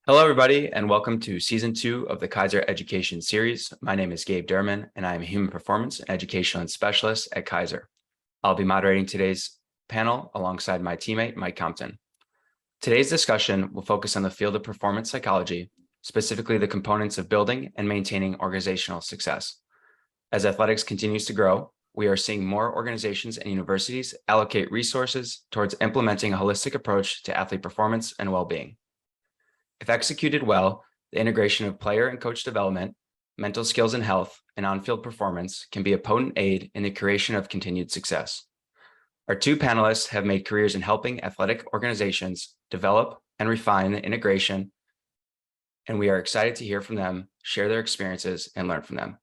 Hello, everybody, and welcome to Season 2 of the Keiser Education Series. My name is Gabe Durman, and I am a Human Performance and Educational Specialist at Keiser. I'll be moderating today's panel alongside my teammate, Mike Compton. Today's discussion will focus on the field of performance psychology, specifically the components of building and maintaining organizational success. As athletics continues to grow, we are seeing more organizations and universities allocate resources towards implementing a holistic approach to athlete performance and well-being. If executed well, the integration of player and coach development, mental skills and health, and on-field performance can be a potent aid in the creation of continued success. Our two panelists have made careers in helping athletic organizations develop and refine the integration, and we are excited to hear from them, share their experiences, and learn from them.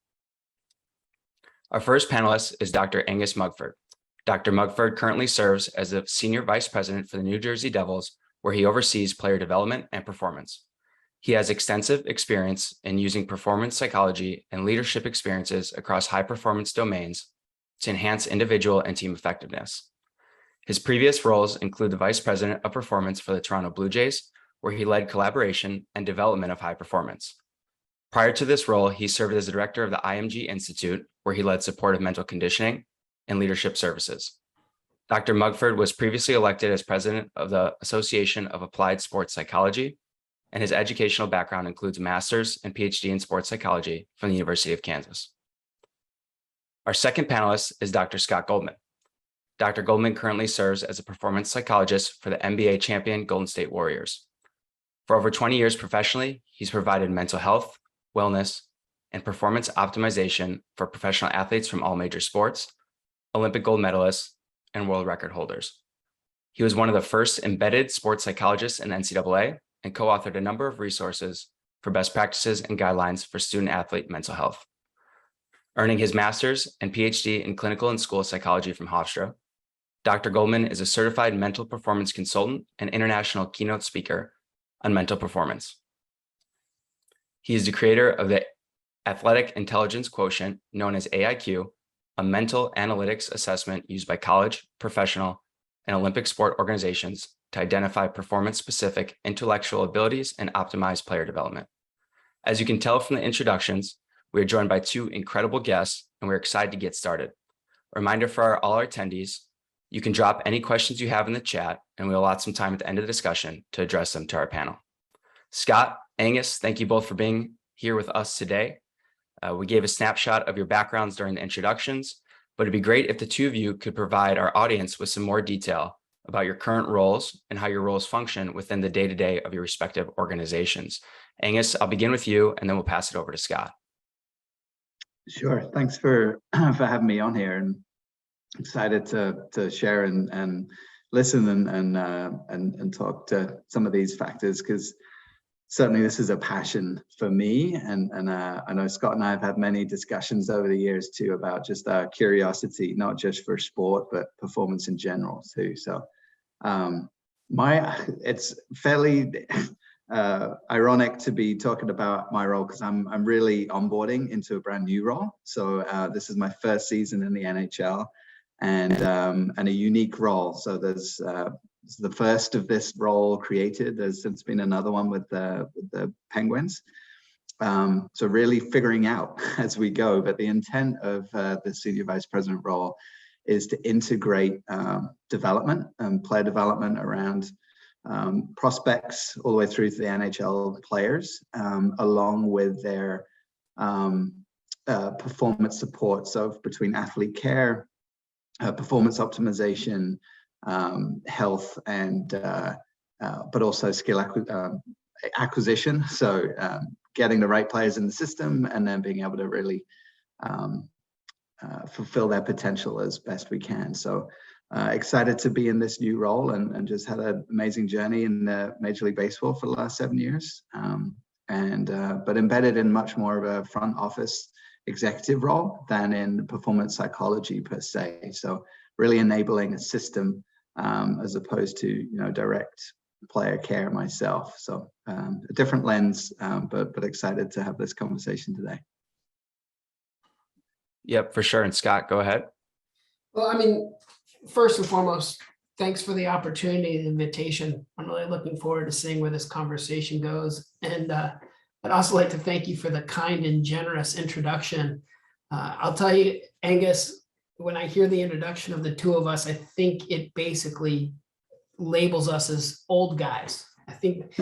Our first panelist is Dr. Angus Mugford. Dr. Mugford currently serves as the Senior Vice President for the New Jersey Devils, where he oversees player development and performance. He has extensive experience in using performance psychology and leadership experiences across high-performance domains to enhance individual and team effectiveness. His previous roles include the Vice President of Performance for the Toronto Blue Jays, where he led collaboration and development of high performance. Prior to this role, he served as the Director of the IMG Institute, where he led support of mental conditioning and leadership services. Dr. Mugford was previously elected as president of the Association of Applied Sports Psychology, and his educational background includes a master's and PhD in sports psychology from the University of Kansas. Our second panelist is Dr. Scott Goldman. Dr. Goldman currently serves as a performance psychologist for the NBA champion Golden State Warriors. For over 20 years professionally, he's provided mental health, wellness, and performance optimization for professional athletes from all major sports, Olympic gold medalists, and world record holders. He was one of the first embedded sports psychologists in the NCAA and co-authored a number of resources for best practices and guidelines for student athlete mental health. Earning his master's and PhD in clinical and school psychology from Hofstra, Dr. Goldman is a certified mental performance consultant and international keynote speaker on mental performance. He is the creator of the Athletic Intelligence Quotient, known as AIQ, a mental analytics assessment used by college, professional, and Olympic sport organizations to identify performance-specific intellectual abilities and optimize player development. As you can tell from the introductions, we are joined by two incredible guests, and we're excited to get started. A reminder for all our attendees, you can drop any questions you have in the chat, and we'll allot some time at the end of the discussion to address them to our panel. Scott, Angus, thank you both for being here with us today. We gave a snapshot of your backgrounds during the introductions, but it'd be great if the two of you could provide our audience with some more detail about your current roles and how your roles function within the day-to-day of your respective organizations. Angus, I'll begin with you, and then we'll pass it over to Scott. Sure. Thanks for having me on here, and excited to share and listen and talk to some of these factors, because certainly this is a passion for me, and I know Scott and I have had many discussions over the years too about just our curiosity, not just for sport, but performance in general too. So it's fairly ironic to be talking about my role, because I'm really onboarding into a brand new role. So this is my first season in the NHL, and a unique role. So there's the first of this role created. There's since been another one with the Penguins. So really figuring out as we go. But the intent of the senior vice president role is to integrate development and player development around prospects all the way through to the NHL players, along with their performance support. So between athlete care, performance optimization, health, and but also skill acquisition. So getting the right players in the system, and then being able to really fulfill their potential as best we can. So excited to be in this new role, and just had an amazing journey in Major League Baseball for the last 7 years, but embedded in much more of a front office executive role than in performance psychology per se. So really enabling a system as opposed to direct player care myself. So a different lens, but excited to have this conversation today. Yep, for sure. And Scott, go ahead. Well, I mean, first and foremost, Thanks for the opportunity and invitation. I'm really looking forward to seeing where this conversation goes. And I'd also like to thank you for the kind and generous introduction. I'll tell you, Angus, when I hear the introduction of the two of us, I think it basically labels us as old guys. I think,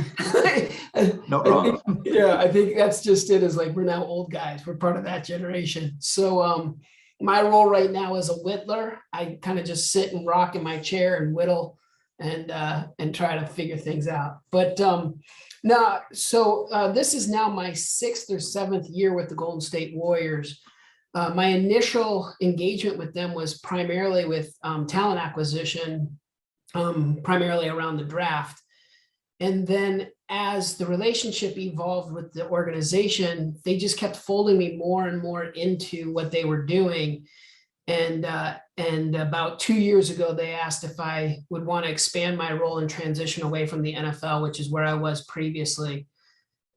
Not wrong. I think that's just it, is like, we're now old guys. We're part of that generation. So my role right now is a whittler. I kind of just sit and rock in my chair and whittle and try to figure things out. But this is now my 6th or 7th year with the Golden State Warriors. My initial engagement with them was primarily with talent acquisition, primarily around the draft. And then as the relationship evolved with the organization, they just kept folding me more and more into what they were doing. And about 2 years ago, they asked if I would want to expand my role and transition away from the NFL, which is where I was previously.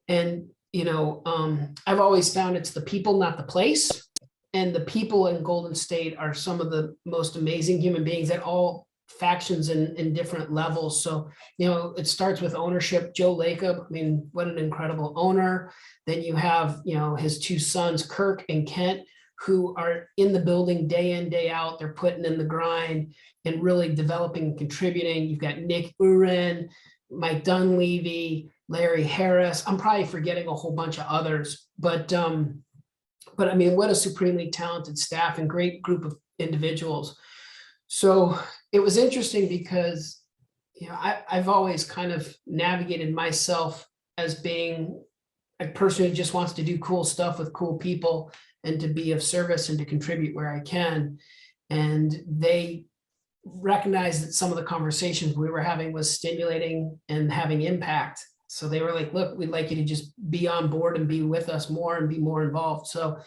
And, I've always found it's the people, not the place. And the people in Golden State are some of the most amazing human beings at all factions in different levels. So, it starts with ownership. Joe Lacob, I mean, what an incredible owner. Then you have, his 2 sons, Kirk and Kent, who are in the building day in, day out. They're putting in the grind and really developing and contributing. You've got Nick Uren, Mike Dunleavy, Larry Harris. I'm probably forgetting a whole bunch of others, but I mean, what a supremely talented staff and great group of individuals. So it was interesting because, I've always kind of navigated myself as being a person who just wants to do cool stuff with cool people and to be of service and to contribute where I can. And they recognized that some of the conversations we were having was stimulating and having impact. So they were like, look, we'd like you to just be on board and be with us more and be more involved. So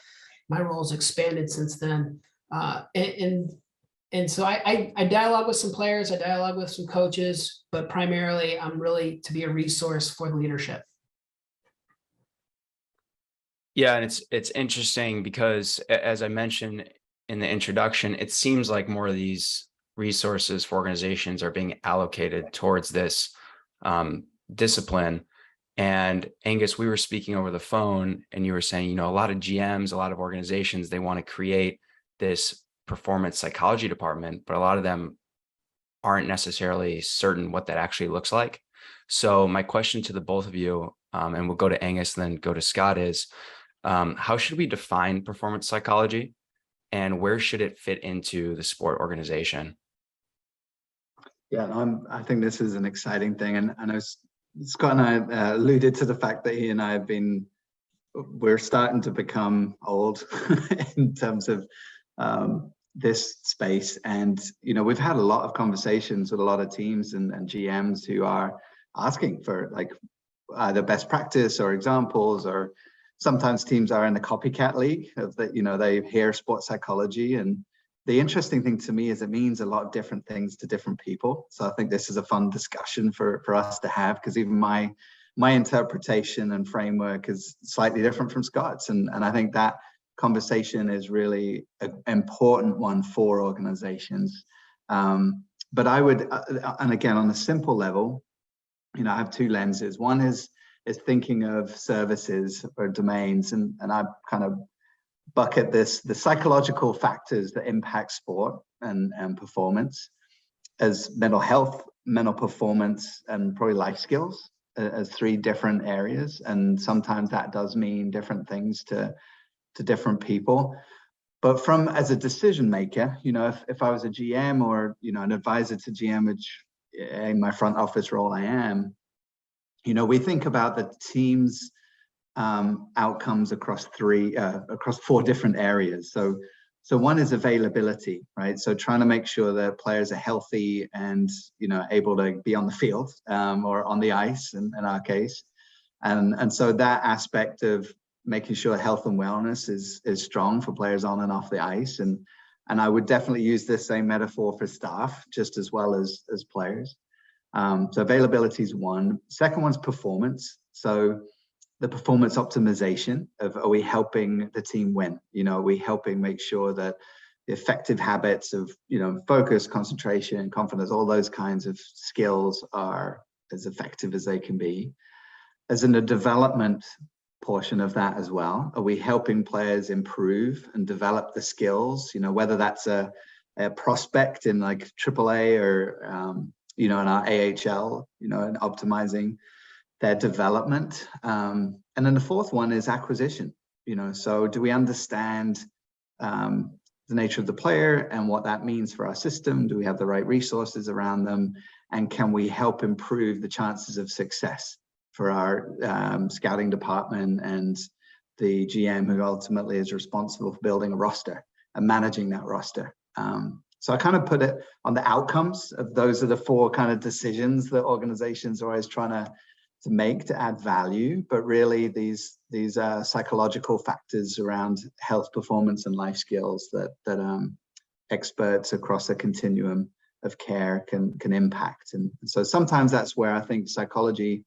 my role has expanded since then. And so I dialogue with some players, I dialogue with some coaches, but primarily I'm really to be a resource for the leadership. Yeah, and it's interesting because, as I mentioned in the introduction, it seems like more of these resources for organizations are being allocated towards this discipline. And Angus, we were speaking over the phone and you were saying, a lot of GMs, a lot of organizations, they want to create this performance psychology department, but a lot of them aren't necessarily certain what that actually looks like. So my question to the both of you, and we'll go to Angus and then go to Scott, is how should we define performance psychology and where should it fit into the sport organization? Yeah, I think this is an exciting thing. And I know Scott and I alluded to the fact that he and I we're starting to become old in terms of this space. And, we've had a lot of conversations with a lot of teams and GMs who are asking for like either best practice or examples, or sometimes teams are in the copycat league of that, they hear sports psychology. And the interesting thing to me is it means a lot of different things to different people. So I think this is a fun discussion for us to have, because even my interpretation and framework is slightly different from Scott's. And I think that conversation is really an important one for organizations. But I would, and again, on a simple level, I have 2 lenses. One is thinking of services or domains, and I kind of bucket the psychological factors that impact sport and performance as mental health, mental performance, and probably life skills as 3 different areas. And sometimes that does mean different things to different people. But as a decision maker, if I was a GM or, an advisor to GM, which in my front office role I am, we think about the team's outcomes across 4 different areas. So one is availability, right? So trying to make sure that players are healthy and, able to be on the field or on the ice in our case. And so that aspect of making sure health and wellness is strong for players on and off the ice. And I would definitely use this same metaphor for staff just as well as players. So availability is one. Second one's performance. So the performance optimization of, are we helping the team win? Are we helping make sure that effective habits of, focus, concentration, confidence, all those kinds of skills are as effective as they can be. As in the development portion of that as well, are we helping players improve and develop the skills, whether that's a prospect in like AAA or, in our AHL, and optimizing their development. And then the fourth one is acquisition, so do we understand the nature of the player and what that means for our system? Do we have the right resources around them? And can we help improve the chances of success for our scouting department and the GM who ultimately is responsible for building a roster and managing that roster? So I kind of put it on the outcomes of those are the four kind of decisions that organizations are always trying to make to add value, but really these psychological factors around health, performance, and life skills that experts across a continuum of care can impact. And so sometimes that's where I think psychology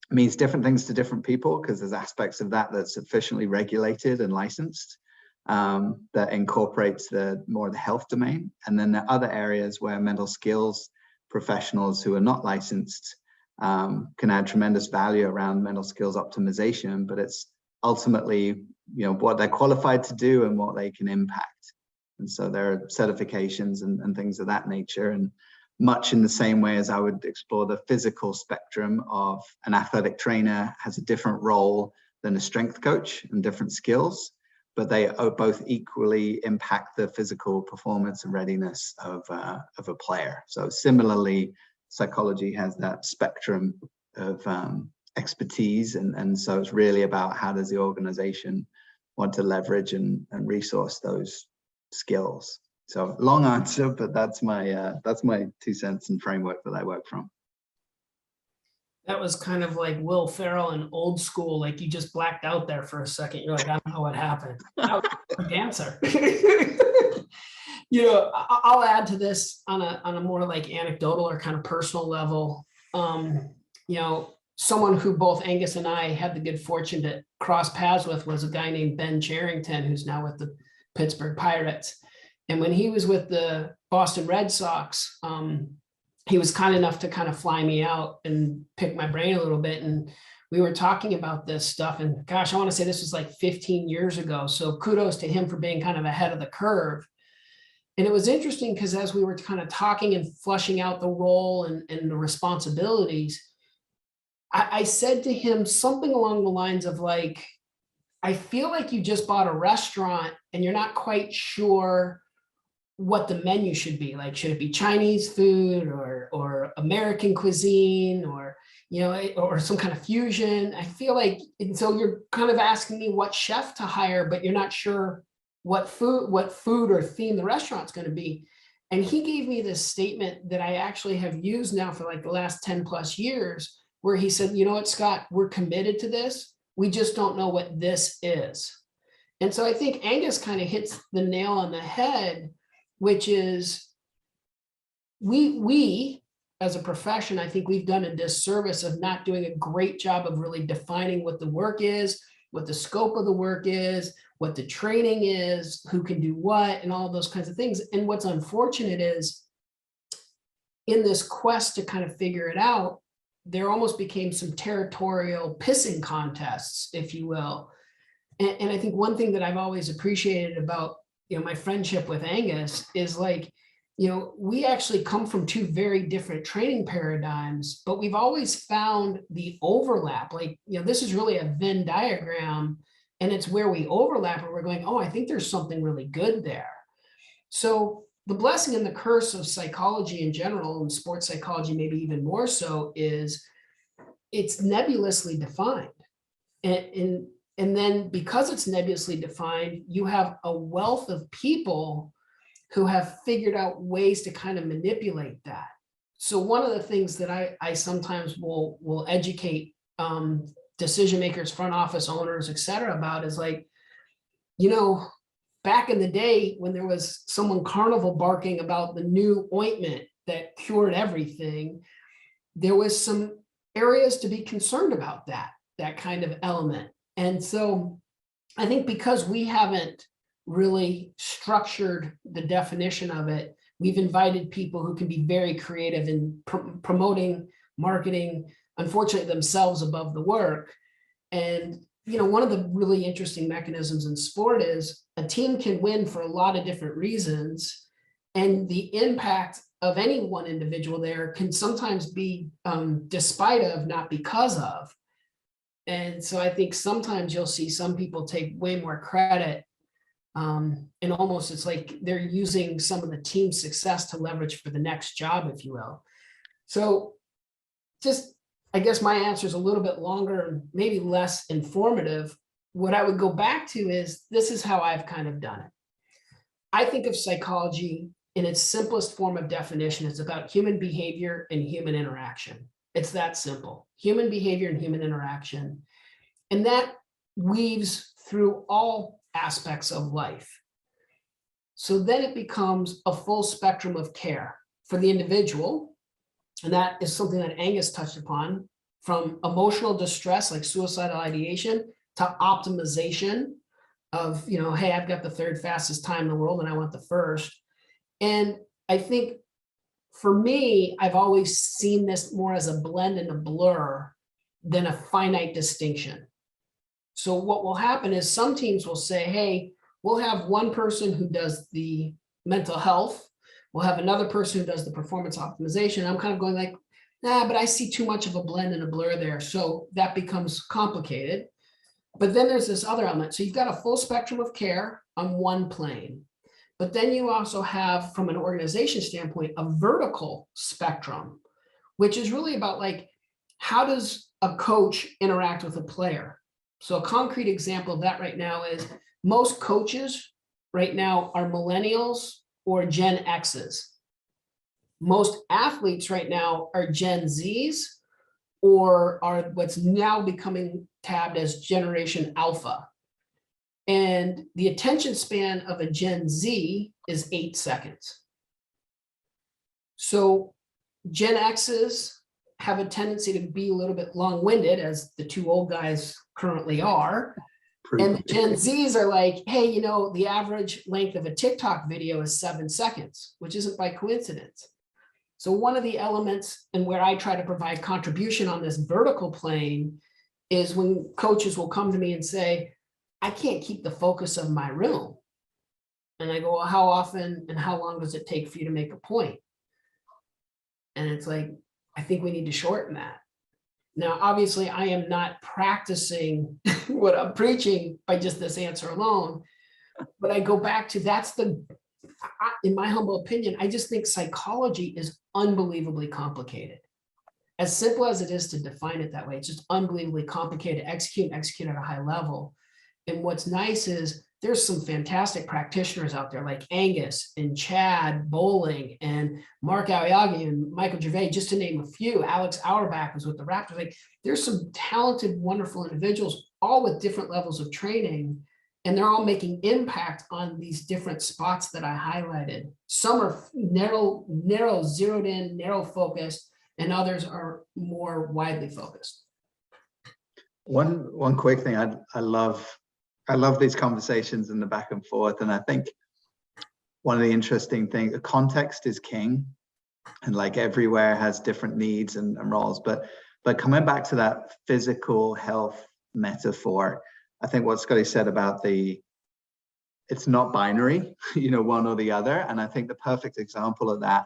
means different things to different people, because there's aspects of that that's sufficiently regulated and licensed that incorporates more of the health domain. And then there are other areas where mental skills professionals who are not licensed can add tremendous value around mental skills optimization, but it's ultimately, what they're qualified to do and what they can impact. And so there are certifications and things of that nature. And much in the same way as I would explore the physical spectrum of an athletic trainer has a different role than a strength coach and different skills, but they both equally impact the physical performance and readiness of a player. So similarly, psychology has that spectrum of expertise. And so it's really about how does the organization want to leverage and resource those skills. So long answer, but that's my 2 cents and framework that I work from. That was kind of like Will Ferrell in Old School, like you just blacked out there for a second. You're like, I don't know what happened. That was a dancer. I'll add to this on a more like anecdotal or kind of personal level. Someone who both Angus and I had the good fortune to cross paths with was a guy named Ben Charrington, who's now with the Pittsburgh Pirates. And when he was with the Boston Red Sox, he was kind enough to kind of fly me out and pick my brain a little bit. And we were talking about this stuff. And gosh, I want to say this was like 15 years ago. So kudos to him for being kind of ahead of the curve. And it was interesting because as we were kind of talking and fleshing out the role and the responsibilities, I said to him something along the lines of like, I feel like you just bought a restaurant and you're not quite sure what the menu should be. Like, should it be Chinese food or American cuisine or, or some kind of fusion? I feel like, and so you're kind of asking me what chef to hire, but you're not sure what food or theme the restaurant's going to be. And he gave me this statement that I actually have used now for like the last 10 plus years, where he said, you know what, Scott, we're committed to this. We just don't know what this is. And so I think Angus kind of hits the nail on the head, which is we as a profession, I think we've done a disservice of not doing a great job of really defining what the work is, what the scope of the work is, what the training is, who can do what, and all those kinds of things. And what's unfortunate is in this quest to kind of figure it out, there almost became some territorial pissing contests, if you will. And I think one thing that I've always appreciated about, my friendship with Angus is like, we actually come from two very different training paradigms, but we've always found the overlap. Like, this is really a Venn diagram, and it's where we overlap and we're going, oh, I think there's something really good there. So the blessing and the curse of psychology in general, and sports psychology maybe even more so, is it's nebulously defined. And then because it's nebulously defined, you have a wealth of people who have figured out ways to kind of manipulate that. So one of the things that I sometimes will educate decision makers, front office owners, et cetera, about is like, back in the day when there was someone carnival barking about the new ointment that cured everything, there was some areas to be concerned about that kind of element. And so I think because we haven't really structured the definition of it. We've invited people who can be very creative in promoting, marketing, unfortunately themselves above the work. And, you know, one of the really interesting mechanisms in sport is a team can win for a lot of different reasons. And the impact of any one individual there can sometimes be despite of, not because of. And so I think sometimes you'll see some people take way more credit. And almost it's like they're using some of the team success to leverage for the next job, if you will. So just, I guess my answer is a little bit longer and maybe less informative. What I would go back to is, this is how I've kind of done it. I think of psychology in its simplest form of definition. It's about human behavior and human interaction. It's that simple. Human behavior and human interaction. And that weaves through all aspects of life. So then it becomes a full spectrum of care for the individual. And that is something that Angus touched upon, from emotional distress like suicidal ideation to optimization of, you know, hey, I've got the third fastest time in the world and I want the first. And I think for me, I've always seen this more as a blend and a blur than a finite distinction. So what will happen is some teams will say, hey, we'll have one person who does the mental health. We'll have another person who does the performance optimization. I'm kind of going like, nah, but I see too much of a blend and a blur there. So that becomes complicated. But then there's this other element. So you've got a full spectrum of care on one plane. But then you also have, from an organization standpoint, a vertical spectrum, which is really about like, how does a coach interact with a player? So a concrete example of that right now is most coaches right now are millennials or Gen X's. Most athletes right now are Gen Zs or are what's now becoming tabbed as Generation Alpha. And the attention span of a Gen Z is 8 seconds. So Gen X's have a tendency to be a little bit long-winded, as the two old guys currently are. And the Gen Zs are like, hey, you know, the average length of a TikTok video is 7 seconds, which isn't by coincidence. So one of the elements, and where I try to provide contribution on this vertical plane, is when coaches will come to me and say, I can't keep the focus of my room. And I go, well, how often and how long does it take for you to make a point? And it's like, I think we need to shorten that. Now, obviously, I am not practicing what I'm preaching by just this answer alone, but I go back to in my humble opinion, I just think psychology is unbelievably complicated. As simple as it is to define it that way, it's just unbelievably complicated to execute at a high level. And what's nice is there's some fantastic practitioners out there like Angus and Chad Bowling and Mark Aoyagi and Michael Gervais, just to name a few. Alex Auerbach was with the Raptors. Like, there's some talented, wonderful individuals, all with different levels of training, and they're all making impact on these different spots that I highlighted. Some are narrow, zeroed in, narrow focused, and others are more widely focused. One quick thing, I love these conversations and the back and forth. And I think one of the interesting things, the context is king, and like everywhere has different needs and roles. But coming back to that physical health metaphor, I think what Scotty said about it's not binary, you know, one or the other. And I think the perfect example of that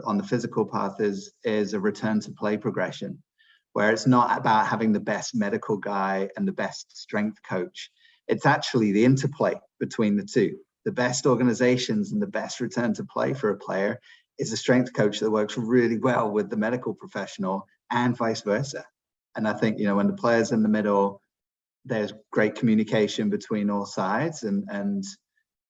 on the physical path is a return to play progression, where it's not about having the best medical guy and the best strength coach. It's actually the interplay between the two. The best organizations and the best return to play for a player is a strength coach that works really well with the medical professional, and vice versa. And I think, you know, when the player's in the middle, there's great communication between all sides. And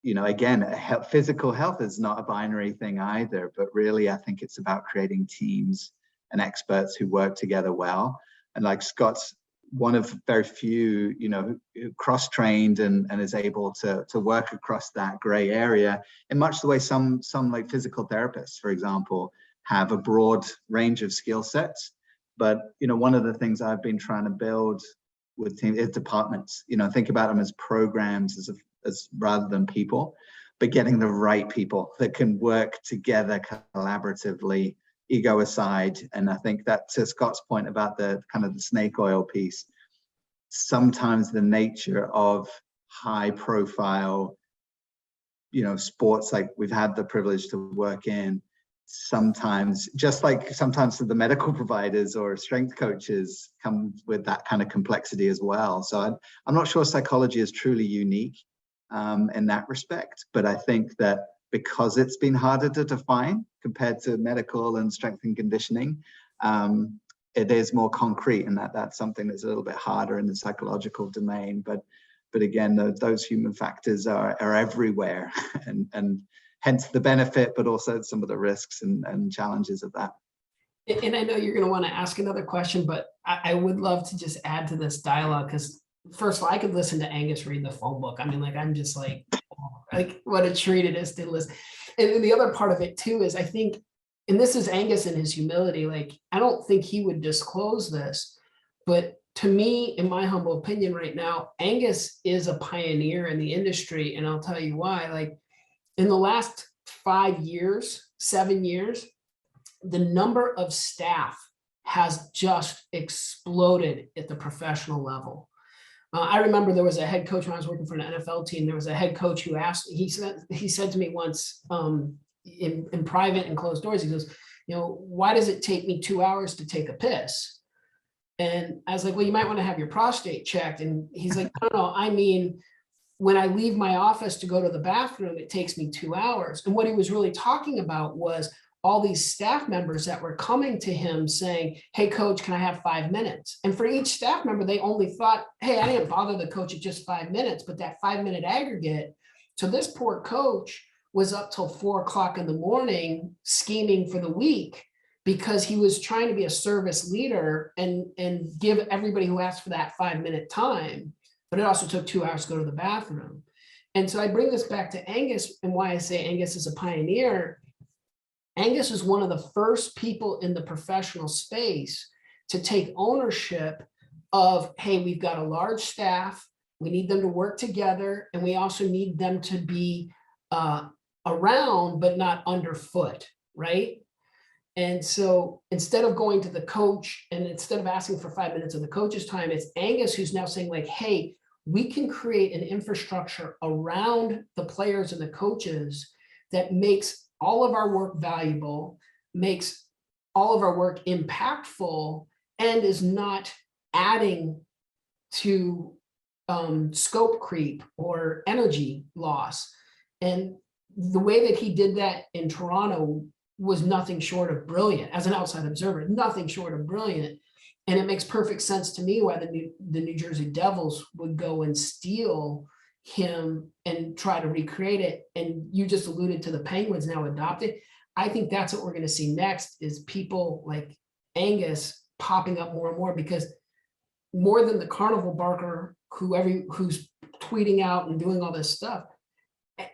you know, again, physical health is not a binary thing either, but really, I think it's about creating teams and experts who work together well. And like Scott's one of very few, you know, cross-trained and is able to work across that gray area in much the way some like physical therapists, for example, have a broad range of skill sets. But, you know, one of the things I've been trying to build with teams is departments. You know, think about them as programs, as as rather than people, but getting the right people that can work together collaboratively, ego aside. And I think that, to Scott's point about the kind of the snake oil piece, sometimes the nature of high profile, sports like we've had the privilege to work in, sometimes, just like sometimes the medical providers or strength coaches come with that kind of complexity as well. So I'm not sure psychology is truly unique in that respect, but I think that because it's been harder to define compared to medical and strength and conditioning, it is more concrete, and that's something that's a little bit harder in the psychological domain. But again, those human factors are everywhere, and hence the benefit, but also some of the risks and challenges of that. And I know you're going to want to ask another question, but I would love to just add to this dialogue, because first of all, I could listen to Angus read the phone book. I mean, like, I'm just like what a treat it is to listen. And then the other part of it too is, I think, and this is Angus in his humility, like, I don't think he would disclose this, but to me, in my humble opinion right now, Angus is a pioneer in the industry. And I'll tell you why. Like, in the last 5 years, 7 years, the number of staff has just exploded at the professional level. I remember there was a head coach when I was working for an NFL team. There was a head coach who asked, he said to me once in private and closed doors, he goes, why does it take me 2 hours to take a piss? And I was like, well, you might want to have your prostate checked. And he's like, no, I mean, when I leave my office to go to the bathroom, it takes me 2 hours. And what he was really talking about was all these staff members that were coming to him saying, hey, coach, can I have 5 minutes? And for each staff member, they only thought, hey, I didn't bother the coach at just 5 minutes, but that 5-minute aggregate. So this poor coach was up till 4 o'clock in the morning scheming for the week, because he was trying to be a service leader and give everybody who asked for that 5-minute time. But it also took 2 hours to go to the bathroom. And so I bring this back to Angus, and why I say Angus is a pioneer. Angus is one of the first people in the professional space to take ownership of, hey, we've got a large staff, we need them to work together, and we also need them to be around, but not underfoot, right? And so instead of going to the coach, and instead of asking for 5 minutes of the coach's time, it's Angus who's now saying, like, hey, we can create an infrastructure around the players and the coaches that makes all of our work valuable, makes all of our work impactful, and is not adding to scope creep or energy loss. And the way that he did that in Toronto was nothing short of brilliant. As an outside observer, nothing short of brilliant. And it makes perfect sense to me why the New Jersey Devils would go and steal him and try to recreate it. And you just alluded to the Penguins now adopted. I think that's what we're going to see next, is people like Angus popping up more and more, because more than the carnival barker who's tweeting out and doing all this stuff,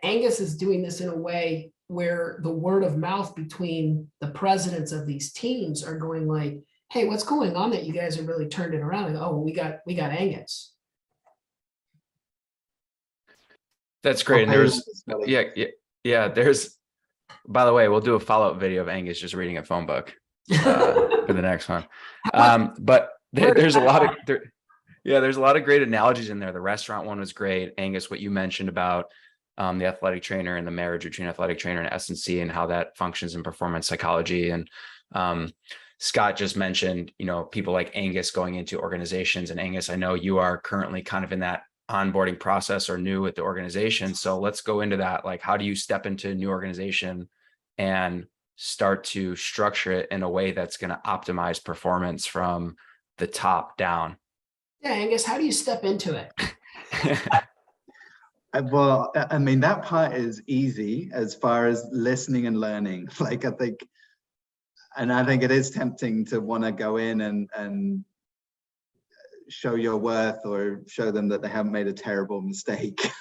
Angus is doing this in a way where the word of mouth between the presidents of these teams are going like, hey, what's going on that you guys have really turned it around? And, oh, we got Angus. That's great. And there's, there's, by the way, we'll do a follow-up video of Angus just reading a phone book for the next one. But there's a lot of, there's a lot of great analogies in there. The restaurant one was great. Angus, what you mentioned about the athletic trainer and the marriage between athletic trainer and S&C and how that functions in performance psychology. And Scott just mentioned, people like Angus going into organizations. And Angus, I know you are currently kind of in that onboarding process or new with the organization. So let's go into that. Like, how do you step into a new organization and start to structure it in a way that's going to optimize performance from the top down? Yeah, Angus, how do you step into it? Well, I mean, that part is easy as far as listening and learning. Like, I think it is tempting to want to go in and show your worth or show them that they haven't made a terrible mistake.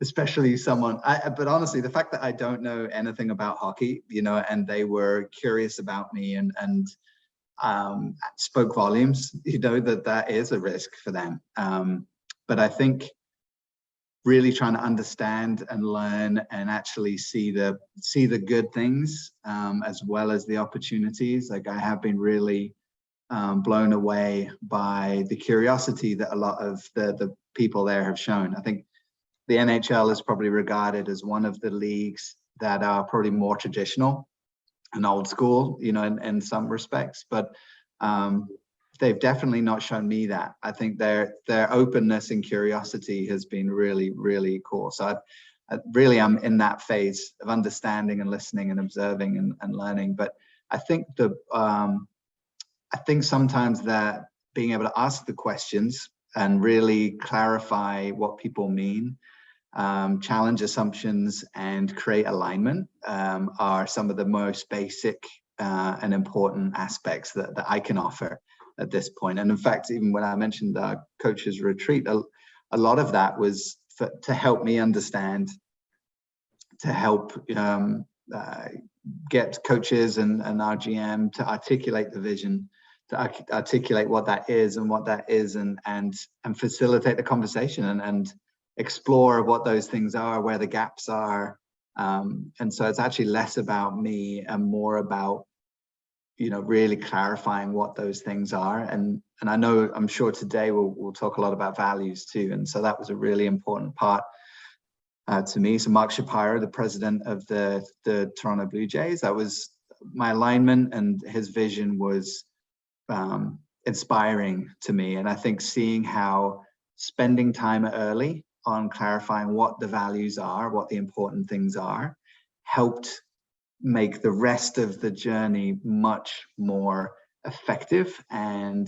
Especially but honestly, the fact that I don't know anything about hockey, and they were curious about me and spoke volumes, that is a risk for them. But I think really trying to understand and learn and actually see the good things as well as the opportunities. Like, I have been really blown away by the curiosity that a lot of the people there have shown. I think the NHL is probably regarded as one of the leagues that are probably more traditional and old school, you know, in some respects, but they've definitely not shown me that. I think their openness and curiosity has been really, really cool. So I really am in that phase of understanding and listening and observing and learning. But I think I think sometimes that being able to ask the questions and really clarify what people mean, challenge assumptions and create alignment are some of the most basic and important aspects that I can offer at this point. And in fact, even when I mentioned coaches retreat, a lot of that was to help me understand, to help get coaches and our GM to articulate the vision, to articulate what that is and facilitate the conversation and explore what those things are, where the gaps are. And so it's actually less about me and more about, you know, really clarifying what those things are. And I know, I'm sure today we'll talk a lot about values too. And so that was a really important part to me. So Mark Shapiro, the president of the Toronto Blue Jays, that was my alignment, and his vision was inspiring to me. And I think seeing how spending time early on clarifying what the values are, what the important things are, helped make the rest of the journey much more effective and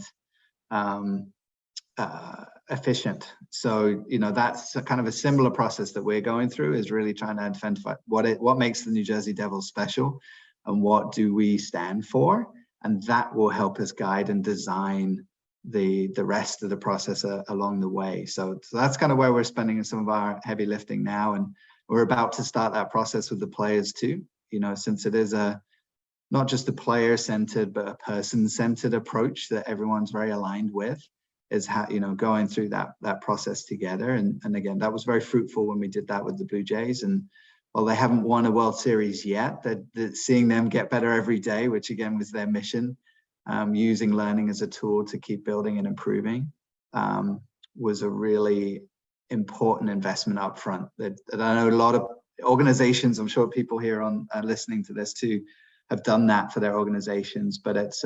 efficient. So, you know, that's kind of a similar process that we're going through, is really trying to identify what makes the New Jersey Devils special and what do we stand for, and that will help us guide and design the rest of the process along the way. So that's kind of where we're spending some of our heavy lifting now, and we're about to start that process with the players too. You know, since it is not just a player-centered, but a person-centered approach that everyone's very aligned with, is how, you know, going through that process together. And again, that was very fruitful when we did that with the Blue Jays. And while they haven't won a World Series yet, that seeing them get better every day, which again was their mission, using learning as a tool to keep building and improving, was a really important investment up front. That I know a lot of organizations, I'm sure people here on listening to this too, have done that for their organizations, but it's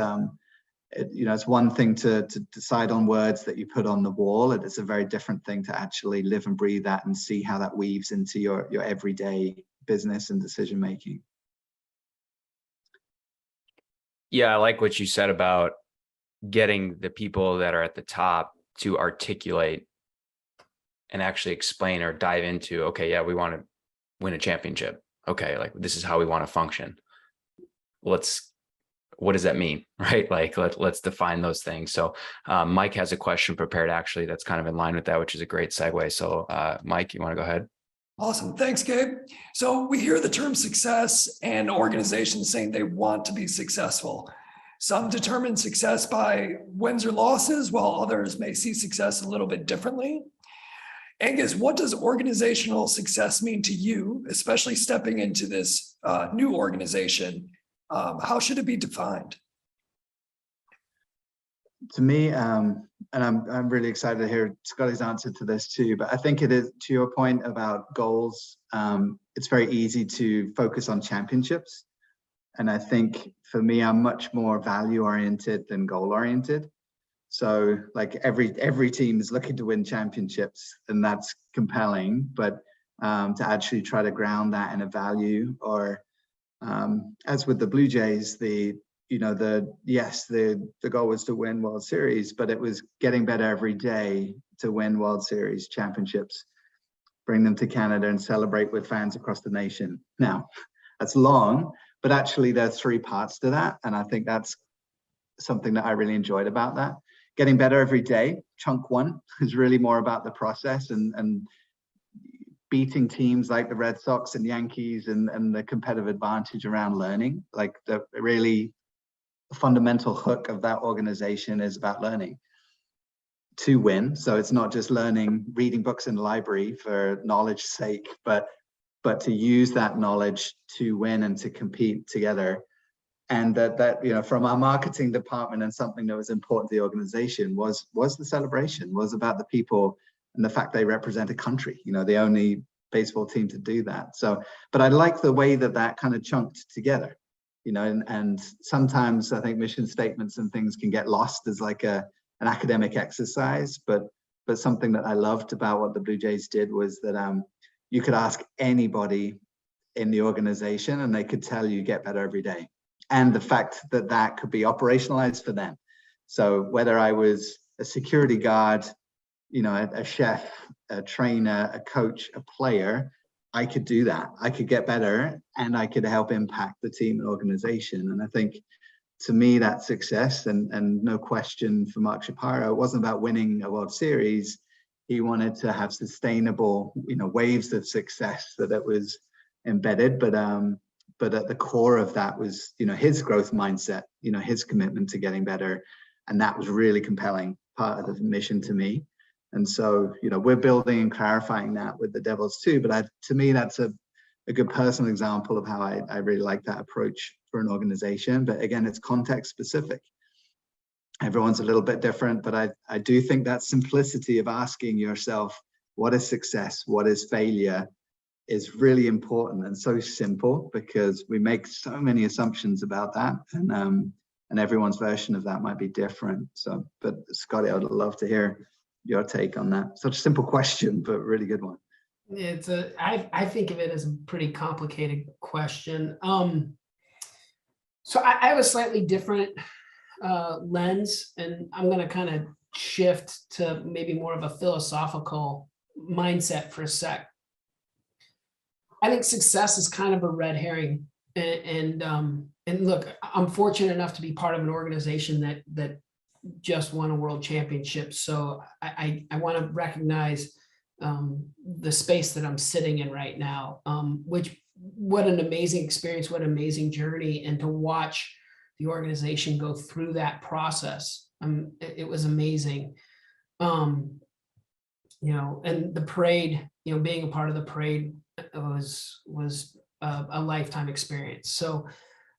you know, it's one thing to decide on words that you put on the wall, and it's a very different thing to actually live and breathe that and see how that weaves into your everyday business and decision making. Yeah, I like what you said about getting the people that are at the top to articulate and actually explain or dive into, okay, yeah, we want to win a championship. Okay, like this is how we want to function. What does that mean, right? Like let's define those things. So Mike has a question prepared actually that's kind of in line with that, which is a great segue. So Mike, you want to go ahead? Awesome. Thanks, Gabe. So we hear the term success and organizations saying they want to be successful. Some determine success by wins or losses, while others may see success a little bit differently. Angus, what does organizational success mean to you, especially stepping into this new organization? How should it be defined? To me, and I'm really excited to hear Scotty's answer to this too, but I think it is, to your point about goals, it's very easy to focus on championships. And I think for me, I'm much more value oriented than goal oriented. So like every team is looking to win championships, and that's compelling, but to actually try to ground that in a value, or as with the Blue Jays, the goal was to win World Series, but it was getting better every day to win World Series championships, bring them to Canada and celebrate with fans across the nation. Now, that's long, but actually there's 3 parts to that. And I think that's something that I really enjoyed about that. Getting better every day, chunk 1, is really more about the process and beating teams like the Red Sox and Yankees and the competitive advantage around learning. Like the really fundamental hook of that organization is about learning. to win. So it's not just reading books in the library for knowledge's sake, but to use that knowledge to win and to compete together. And that you know, from our marketing department, and something that was important to the organization was the celebration, was about the people and the fact they represent a country, you know, the only baseball team to do that. So, but I like the way that kind of chunked together, you know, and sometimes I think mission statements and things can get lost as like an academic exercise, but something that I loved about what the Blue Jays did was that you could ask anybody in the organization and they could tell you get better every day. And the fact that that could be operationalized for them. So whether I was a security guard, you know, a chef, a trainer, a coach, a player, I could do that. I could get better and I could help impact the team and organization. And I think to me, that success, and no question for Mark Shapiro, it wasn't about winning a World Series. He wanted to have sustainable, you know, waves of success that it was embedded. But at the core of that was, you know, his growth mindset, you know, his commitment to getting better. And that was really compelling part of the mission to me. And so, you know, we're building and clarifying that with the Devils too. But to me, that's a good personal example of how I really like that approach for an organization. But again, it's context specific. Everyone's a little bit different, but I do think that simplicity of asking yourself, what is success? What is failure? Is really important and so simple, because we make so many assumptions about that, and everyone's version of that might be different. So, but Scotty, I would love to hear your take on that. Such a simple question, but really good one. I think of it as a pretty complicated question. So I have a slightly different lens, and I'm going to kind of shift to maybe more of a philosophical mindset for a sec. I think success is kind of a red herring, and look, I'm fortunate enough to be part of an organization that just won a world championship. So I want to recognize the space that I'm sitting in right now, what an amazing experience, what an amazing journey, and to watch the organization go through that process. It was amazing. You know, and the parade, you know, being a part of the parade was a lifetime experience. So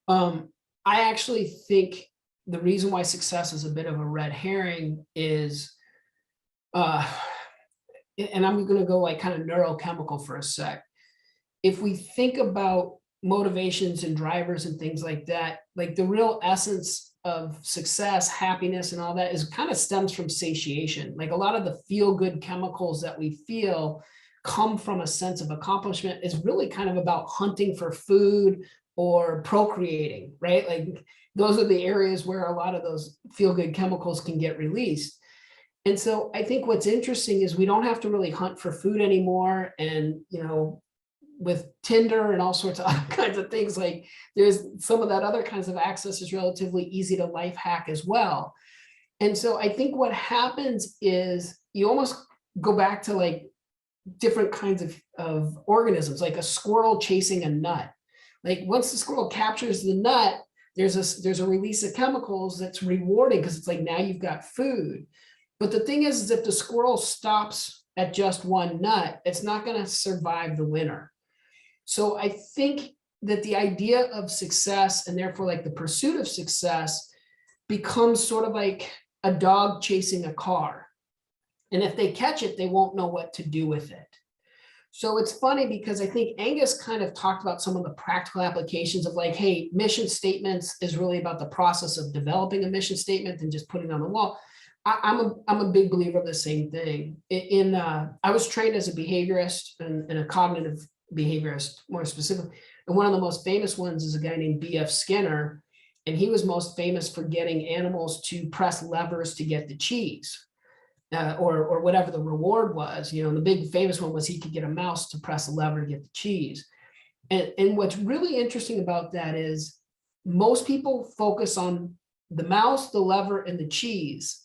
I actually think the reason why success is a bit of a red herring is, and I'm going to go like kind of neurochemical for a sec. If we think about motivations and drivers and things like that, like the real essence of success, happiness, and all that is kind of stems from satiation. Like a lot of the feel-good chemicals that we feel come from a sense of accomplishment is really kind of about hunting for food or procreating, right? Like those are the areas where a lot of those feel-good chemicals can get released. And so I think what's interesting is we don't have to really hunt for food anymore. And, you know, with Tinder and all sorts of other kinds of things, like there's some of that other kinds of access is relatively easy to life hack as well. And so I think what happens is you almost go back to like different kinds of organisms, like a squirrel chasing a nut. Like once the squirrel captures the nut, there's a release of chemicals that's rewarding because it's like now you've got food. But the thing is if the squirrel stops at just one nut, it's not going to survive the winter. So I think that the idea of success, and therefore like the pursuit of success, becomes sort of like a dog chasing a car. And if they catch it, they won't know what to do with it. So it's funny because I think Angus kind of talked about some of the practical applications of like, hey, mission statements is really about the process of developing a mission statement and just putting it on the wall. I'm a big believer of the same thing. I was trained as a behaviorist and a cognitive behaviorist, more specifically. And one of the most famous ones is a guy named B.F. Skinner. And he was most famous for getting animals to press levers to get the cheese. Or whatever the reward was, you know, the big famous one was he could get a mouse to press a lever to get the cheese. And what's really interesting about that is most people focus on the mouse, the lever, and the cheese.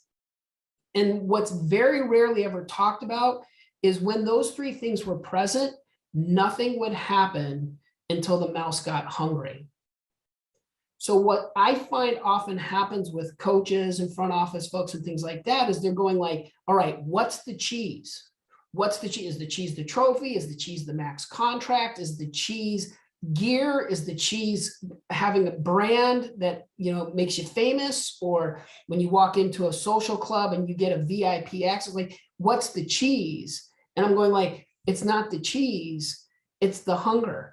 And what's very rarely ever talked about is when those three things were present, nothing would happen until the mouse got hungry. So what I find often happens with coaches and front office folks and things like that is they're going like, all right, what's the cheese? What's the cheese? Is the cheese the trophy? Is the cheese the max contract? Is the cheese gear? Is the cheese having a brand that, you know, makes you famous? Or when you walk into a social club and you get a VIP access, like, what's the cheese? And I'm going like, it's not the cheese, it's the hunger.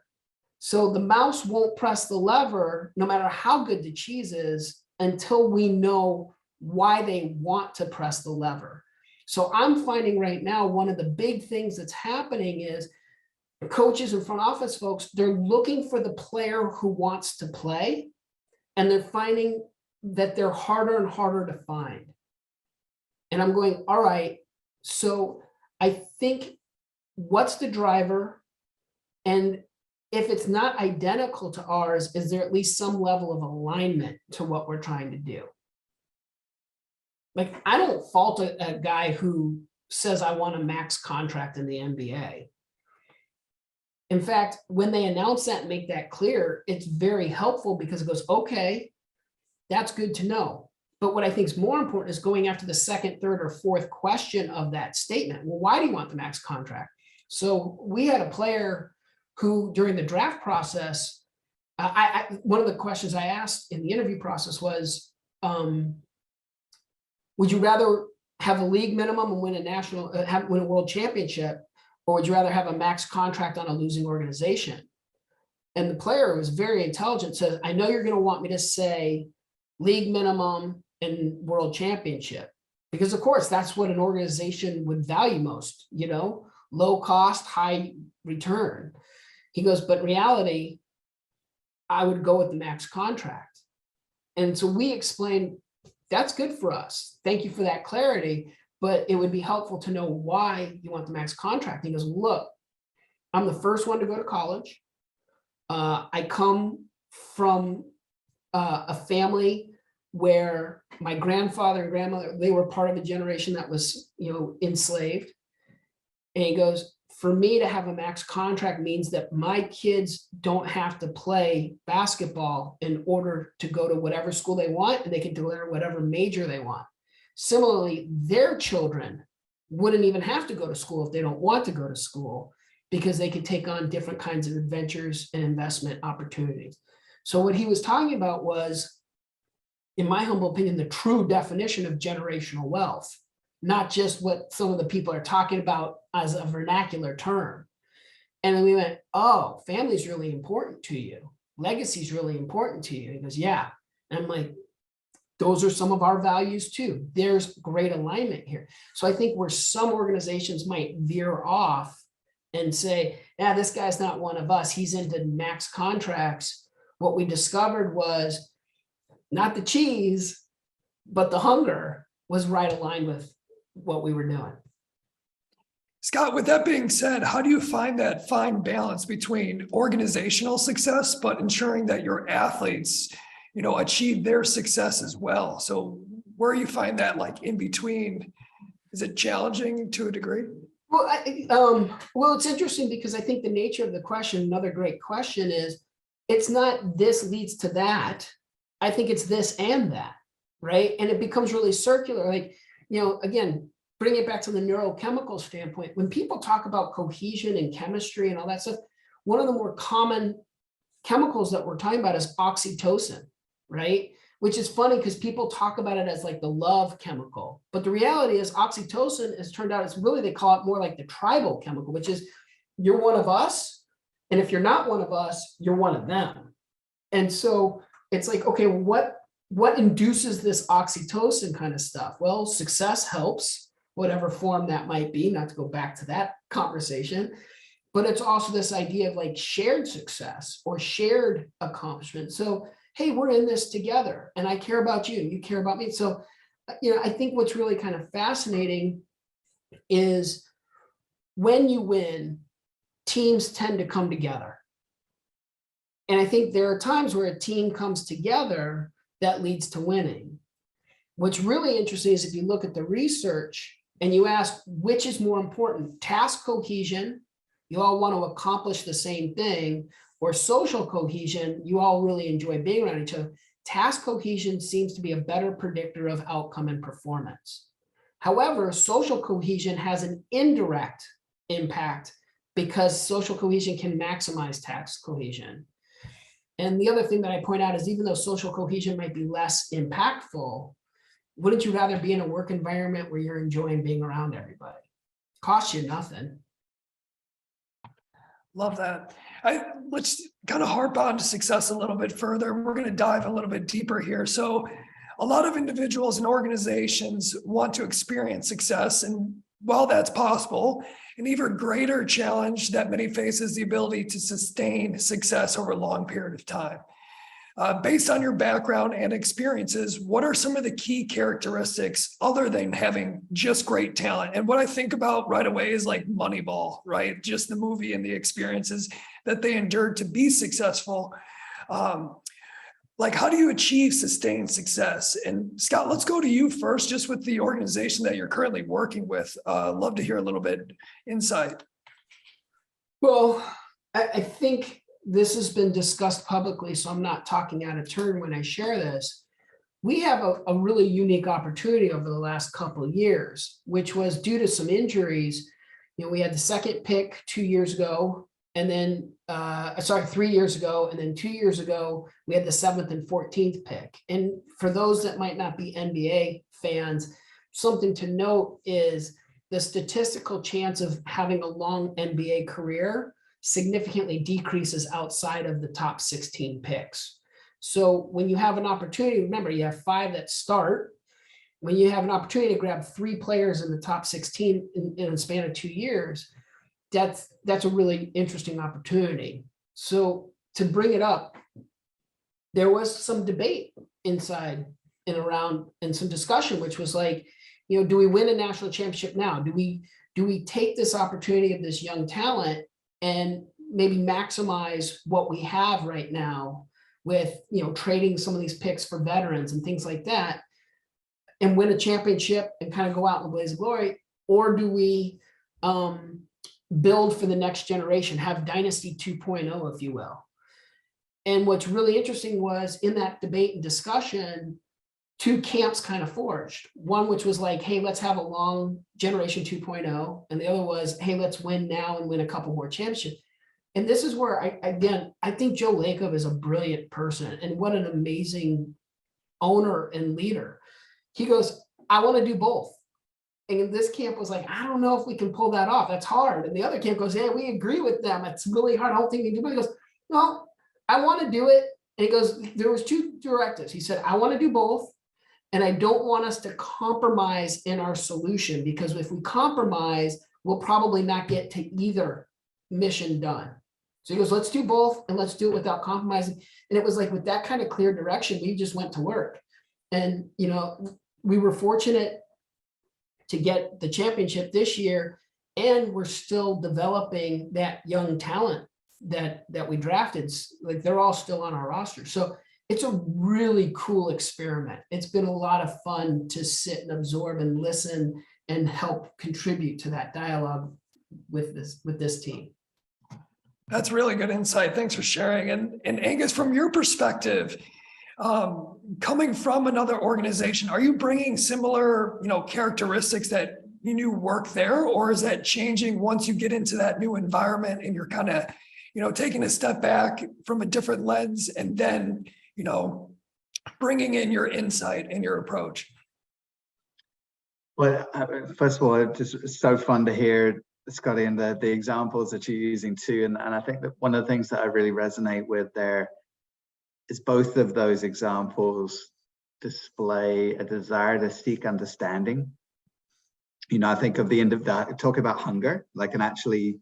So the mouse won't press the lever, no matter how good the cheese is, until we know why they want to press the lever. So I'm finding right now, one of the big things that's happening is coaches and front office folks, they're looking for the player who wants to play, and they're finding that they're harder and harder to find. And I'm going, all right, so I think, what's the driver? And if it's not identical to ours, is there at least some level of alignment to what we're trying to do? Like, I don't fault a guy who says, I want a max contract in the NBA. In fact, when they announce that and make that clear, it's very helpful, because it goes, okay, that's good to know. But what I think is more important is going after the second, third, or fourth question of that statement. Well, why do you want the max contract? So we had a player who, during the draft process, one of the questions I asked in the interview process was, would you rather have a league minimum and win a national, win a world championship, or would you rather have a max contract on a losing organization? And the player was very intelligent, says, I know you're going to want me to say league minimum and world championship, because of course that's what an organization would value most, you know, low cost, high return. He goes, but in reality, I would go with the max contract. And so we explained, that's good for us. Thank you for that clarity, but it would be helpful to know why you want the max contract. He goes, look, I'm the first one to go to college. I come from a family where my grandfather and grandmother, they were part of a generation that was, you know, enslaved. And he goes, for me to have a max contract means that my kids don't have to play basketball in order to go to whatever school they want, and they can declare whatever major they want. Similarly, their children wouldn't even have to go to school if they don't want to go to school, because they could take on different kinds of adventures and investment opportunities. So what he was talking about was, in my humble opinion, the true definition of generational wealth, not just what some of the people are talking about as a vernacular term. And then we went, oh, family is really important to you. Legacy is really important to you. He goes, yeah. And I'm like, those are some of our values too. There's great alignment here. So I think where some organizations might veer off and say, yeah, this guy's not one of us, he's into max contracts. What we discovered was not the cheese, but the hunger was right aligned with what we were doing. Scott, with that being said, how do you find that fine balance between organizational success, but ensuring that your athletes, you know, achieve their success as well? So where you find that, like, in between, is it challenging to a degree? Well, well, it's interesting, because I think the nature of the question, another great question, is it's not this leads to that. I think it's this and that, right? And it becomes really circular. Like, you know, again, bring it back to the neurochemical standpoint. When people talk about cohesion and chemistry and all that stuff, one of the more common chemicals that we're talking about is oxytocin, right? Which is funny, because people talk about it as like the love chemical. But the reality is oxytocin has turned out, it's really, they call it more like the tribal chemical, which is you're one of us. And if you're not one of us, you're one of them. And so it's like, okay, what induces this oxytocin kind of stuff? Well, success helps, whatever form that might be, not to go back to that conversation, but it's also this idea of like shared success or shared accomplishment. So, hey, we're in this together, and I care about you, you care about me. So, you know, I think what's really kind of fascinating is when you win, teams tend to come together. And I think there are times where a team comes together that leads to winning. What's really interesting is if you look at the research and you ask, which is more important, task cohesion, you all want to accomplish the same thing, or social cohesion, you all really enjoy being around each other. Task cohesion seems to be a better predictor of outcome and performance. However, social cohesion has an indirect impact because social cohesion can maximize task cohesion. And the other thing that I point out is even though social cohesion might be less impactful, wouldn't you rather be in a work environment where you're enjoying being around everybody? Costs you nothing. Love that. Let's kind of harp on to success a little bit further. We're going to dive a little bit deeper here. So a lot of individuals and organizations want to experience success. And while that's possible, an even greater challenge that many face is the ability to sustain success over a long period of time. Based on your background and experiences, what are some of the key characteristics other than having just great talent? And what I think about right away is like Moneyball, right? Just the movie and the experiences that they endured to be successful. Like, how do you achieve sustained success? And Scott, let's go to you first, just with the organization that you're currently working with. Love to hear a little bit insight. Well, I think this has been discussed publicly, so I'm not talking out of turn when I share this. We have a really unique opportunity over the last couple of years, which was due to some injuries. You know, we had the second pick 2 years ago, and then 3 years ago, and then 2 years ago, we had the 7th and 14th pick. And for those that might not be NBA fans, something to note is the statistical chance of having a long NBA career significantly decreases outside of the top 16 picks. So when you have an opportunity, remember you have 5 that start. When you have an opportunity to grab 3 players in the top 16 in a span of 2 years, that's a really interesting opportunity. So to bring it up, there was some debate inside and around and some discussion, which was like, you know, do we win a national championship now? Do we take this opportunity of this young talent and maybe maximize what we have right now with, you know, trading some of these picks for veterans and things like that and win a championship and kind of go out in the blaze of glory? Or do we build for the next generation, have dynasty 2.0, if you will? And what's really interesting was in that debate and discussion, 2 camps kind of forged. One, which was like, hey, let's have a long generation 2.0. And the other was, hey, let's win now and win a couple more championships. And this is where I think Joe Lacob is a brilliant person and what an amazing owner and leader. He goes, I want to do both. And this camp was like, I don't know if we can pull that off. That's hard. And the other camp goes, yeah, we agree with them. It's really hard. I don't think we can do it. He goes, no, I want to do it. And he goes, there was 2 directives. He said, I want to do both. And I don't want us to compromise in our solution, because if we compromise, we'll probably not get to either mission done. So he goes, let's do both and let's do it without compromising. And it was like with that kind of clear direction, we just went to work. And, you know, we were fortunate to get the championship this year, and we're still developing that young talent that we drafted. Like they're all still on our roster. So it's a really cool experiment. It's been a lot of fun to sit and absorb and listen and help contribute to that dialogue with this team. That's really good insight. Thanks for sharing. And Angus, from your perspective, coming from another organization, are you bringing similar, characteristics that you knew work there, or is that changing once you get into that new environment and you're kind of, taking a step back from a different lens and then, bringing in your insight and your approach? Well, first of all, it's so fun to hear, Scotty, and the examples that you're using too. And I think that one of the things that I really resonate with there is both of those examples display a desire to seek understanding. I think of the end of that, talk about hunger, like, and actually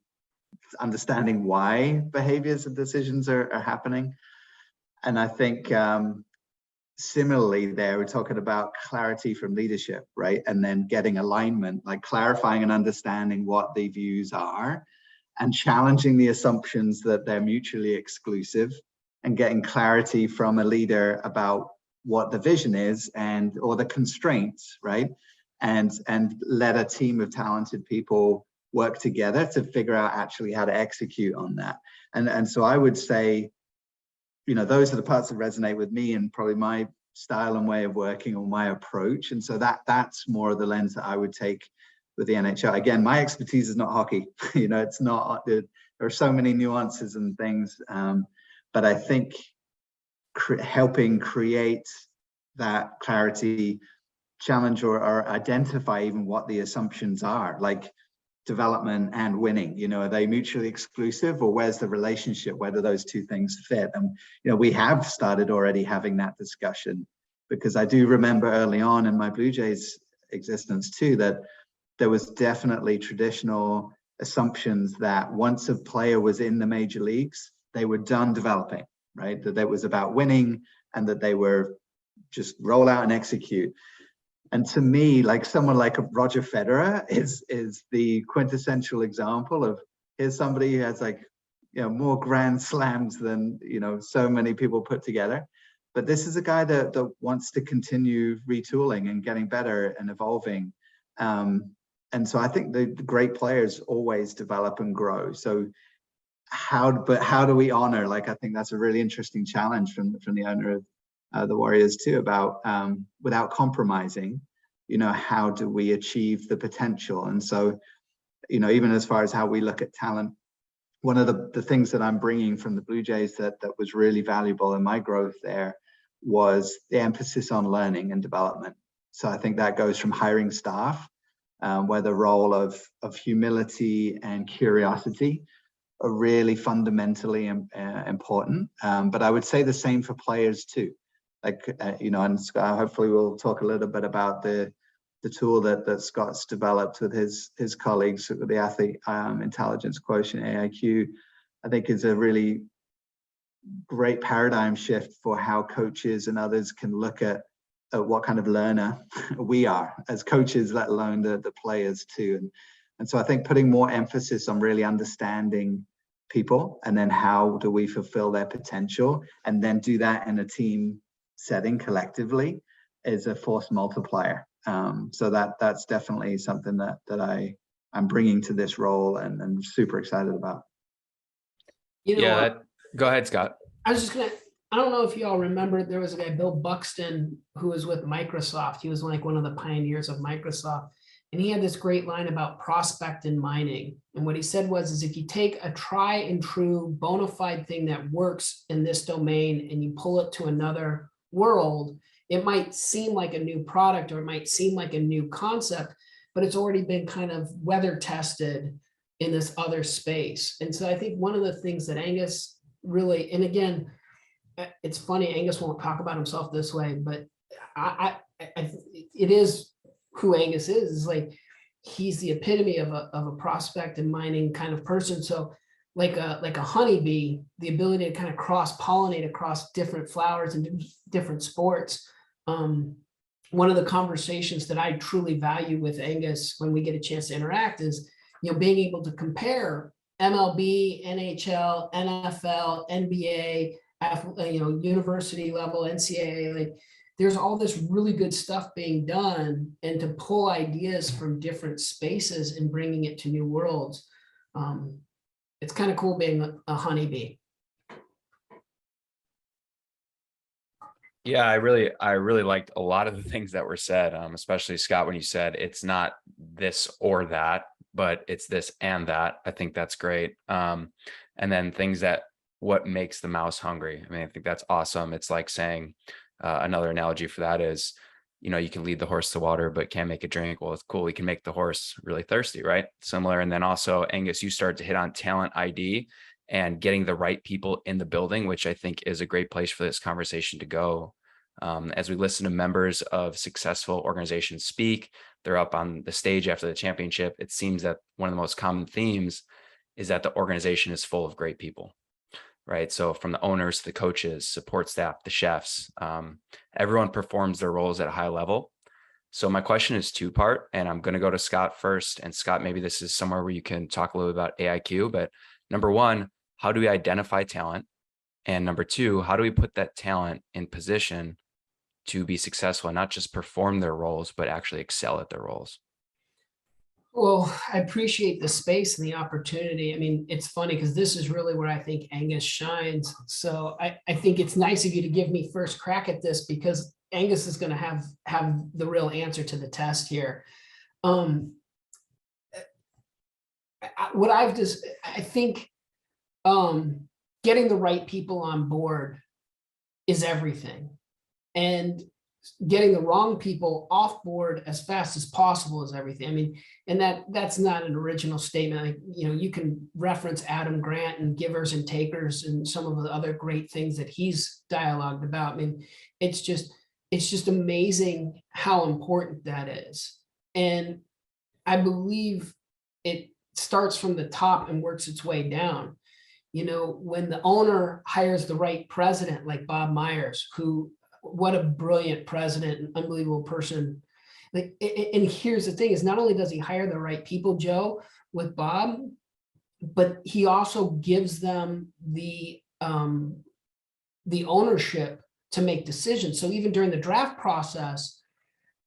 understanding why behaviors and decisions are happening. And I think similarly there, we're talking about clarity from leadership, right? And then getting alignment, like clarifying and understanding what the views are and challenging the assumptions that they're mutually exclusive, and getting clarity from a leader about what the vision is or the constraints, right? And let a team of talented people work together to figure out actually how to execute on that. And so I would say, you know, those are the parts that resonate with me and probably my style and way of working or my approach. And so that's more of the lens that I would take with the NHL. Again, my expertise is not hockey. You know, it's not, there are so many nuances and things, but I think helping create that clarity, challenge or identify even what the assumptions are, like development and winning, you know, are they mutually exclusive, or where's the relationship? Where do those two things fit? And, you know, we have started already having that discussion, because I do remember early on in my Blue Jays existence too, that there was definitely traditional assumptions that once a player was in the major leagues, they were done developing, right? That it was about winning and that they were just roll out and execute. And to me, like someone like Roger Federer is the quintessential example of, here's somebody who has, like, you know, more grand slams than, you know, so many people put together. But this is a guy that wants to continue retooling and getting better and evolving. And so I think the great players always develop and grow. So how do we honor, like, I think that's a really interesting challenge from the owner of the Warriors too, about without compromising, you know, how do we achieve the potential? And so, you know, even as far as how we look at talent, one of the things that I'm bringing from the Blue Jays that was really valuable in my growth there was the emphasis on learning and development. So I think that goes from hiring staff, where the role of humility and curiosity are really fundamentally important. But I would say the same for players too. Like, you know, and hopefully we'll talk a little bit about the tool that Scott's developed with his colleagues with the athlete intelligence quotient, AIQ. I think is a really great paradigm shift for how coaches and others can look at what kind of learner we are as coaches, let alone the players too. And so I think putting more emphasis on really understanding people, and then how do we fulfill their potential, and then do that in a team setting collectively, is a force multiplier. So that's definitely something that I'm bringing to this role and I'm super excited about. You know, Yeah, go ahead, Scott. I was just gonna, I don't know if you all remember, there was a guy, Bill Buxton, who was with Microsoft. He was like one of the pioneers of Microsoft. And he had this great line about prospect and mining. And what he said was, if you take a try and true bona fide thing that works in this domain and you pull it to another world, it might seem like a new product or it might seem like a new concept, but it's already been kind of weather tested in this other space. And so I think one of the things that Angus really, and again, it's funny, Angus won't talk about himself this way, but it is who Angus is like, he's the epitome of a prospect and mining kind of person. So like a honeybee, the ability to kind of cross-pollinate across different flowers and different sports. One of the conversations that I truly value with Angus when we get a chance to interact is, you know, being able to compare MLB, NHL, NFL, NBA, you know, university level, NCAA, like there's all this really good stuff being done, and to pull ideas from different spaces and bringing it to new worlds. It's kind of cool being a honeybee. Yeah, I really liked a lot of the things that were said, especially Scott, when you said it's not this or that, but it's this and that. I think that's great. And then things that what makes the mouse hungry. I mean, I think that's awesome. It's like saying another analogy for that is, you know, you can lead the horse to water, but can't make it drink. Well, it's cool. We can make the horse really thirsty, right? Similar. And then also, Angus, you started to hit on talent ID and getting the right people in the building, which I think is a great place for this conversation to go. As we listen to members of successful organizations speak, they're up on the stage after the championship. It seems that one of the most common themes is that the organization is full of great people, right? So from the owners to the coaches, support staff, the chefs, everyone performs their roles at a high level. So my question is two-part, and I'm going to go to Scott first. And Scott, maybe this is somewhere where you can talk a little bit about AIQ, but number one, how do we identify talent? And number two, how do we put that talent in position to be successful and not just perform their roles, but actually excel at their roles? Well, I appreciate the space and the opportunity. I mean, it's funny because this is really where I think Angus shines. So I think it's nice of you to give me first crack at this, because Angus is going to have the real answer to the test here. What I've just, I think getting the right people on board is everything. And getting the wrong people off board as fast as possible is everything. I mean, and that's not an original statement. Like, you know, you can reference Adam Grant and givers and takers and some of the other great things that he's dialogued about. I mean, it's just amazing how important that is. And I believe it starts from the top and works its way down. You know, when the owner hires the right president, like Bob Myers, who, what a brilliant president, an unbelievable person. Like, and here's the thing is, not only does he hire the right people, Joe, with Bob, but he also gives them the ownership to make decisions. So even during the draft process,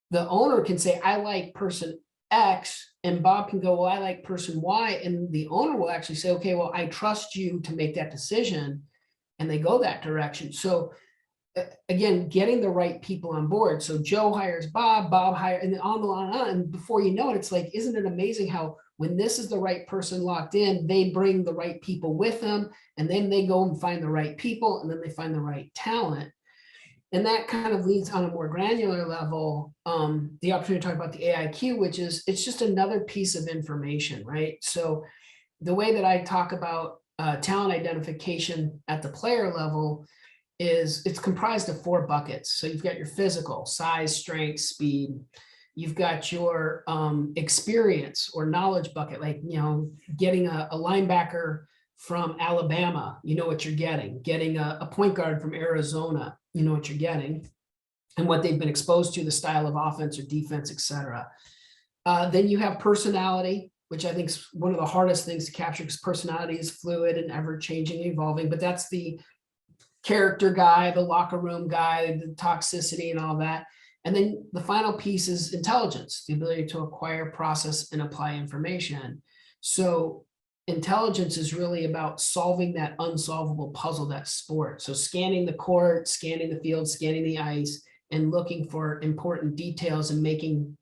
the owner can say, I like person X, and Bob can go, well, I like person Y, and the owner will actually say, okay, well, I trust you to make that decision, and they go that direction. So again, getting the right people on board. So Joe hires Bob, Bob hires, and on and on. And before you know it, it's like, isn't it amazing how when this is the right person locked in, they bring the right people with them, and then they go and find the right people, and then they find the right talent. And that kind of leads on a more granular level, the opportunity to talk about the AIQ, which is, it's just another piece of information, right? So the way that I talk about talent identification at the player level is it's comprised of 4 buckets. So you've got your physical, size, strength, speed. You've got your experience or knowledge bucket, like, you know, getting a linebacker from Alabama, you know what you're getting a point guard from Arizona, you know what you're getting, and what they've been exposed to, the style of offense or defense, etc. Then you have personality, which I think is one of the hardest things to capture, because personality is fluid and ever-changing, evolving, but that's the character guy, the locker room guy, the toxicity and all that. And then the final piece is intelligence, the ability to acquire, process, and apply information. So intelligence is really about solving that unsolvable puzzle, that sport. So scanning the court, scanning the field, scanning the ice, and looking for important details and making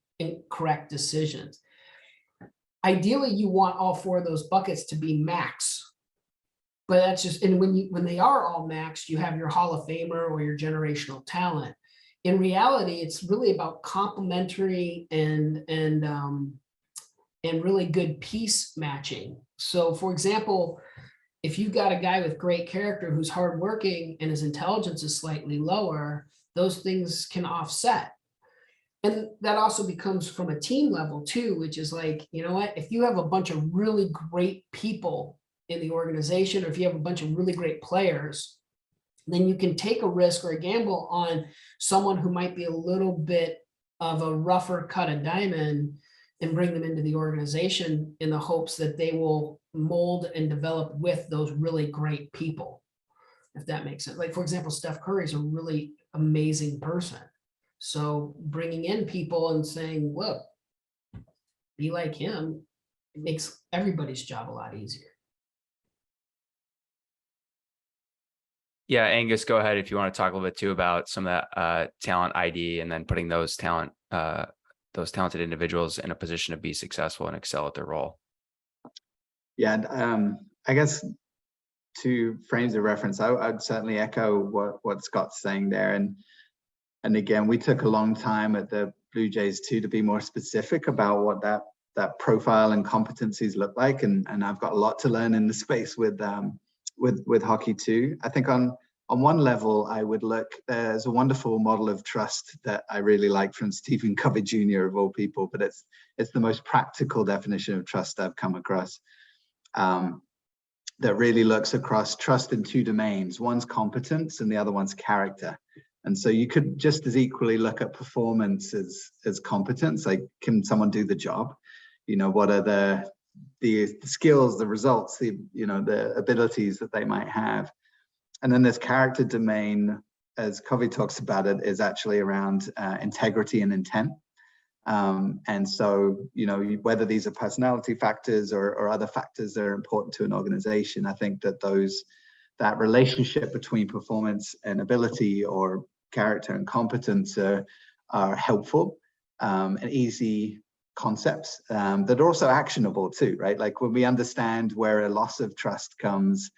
correct decisions. Ideally, you want all 4 of those buckets to be max. But that's just, and when they are all maxed, you have your Hall of Famer or your generational talent. In reality, it's really about complementary and really good piece matching. So for example, if you've got a guy with great character who's hardworking and his intelligence is slightly lower, those things can offset. And that also becomes from a team level too, which is like, you know what, if you have a bunch of really great people in the organization, or if you have a bunch of really great players, then you can take a risk or a gamble on someone who might be a little bit of a rougher cut of diamond and bring them into the organization in the hopes that they will mold and develop with those really great people, if that makes sense. Like, for example, Steph Curry is a really amazing person. So bringing in people and saying, look, be like him, it makes everybody's job a lot easier. Yeah, Angus, go ahead if you want to talk a little bit too about some of that talent ID, and then putting those talented individuals in a position to be successful and excel at their role. Yeah, I guess 2 frames of reference, I'd certainly echo what Scott's saying there. And again, we took a long time at the Blue Jays too to be more specific about what that profile and competencies look like. And I've got a lot to learn in the space with hockey too. I think on one level, I would look, there's a wonderful model of trust that I really like from Stephen Covey Jr. of all people, but it's the most practical definition of trust I've come across, that really looks across trust in 2 domains. One's competence and the other one's character. And so you could just as equally look at performance as competence. Like, can someone do the job? You know, what are the skills, the results, the abilities that they might have. And then this character domain, as Covey talks about it, is actually around integrity and intent. And so, whether these are personality factors or other factors that are important to an organization, I think that that relationship between performance and ability, or character and competence, are helpful and easy concepts that are also actionable too, right? Like when we understand where a loss of trust comes,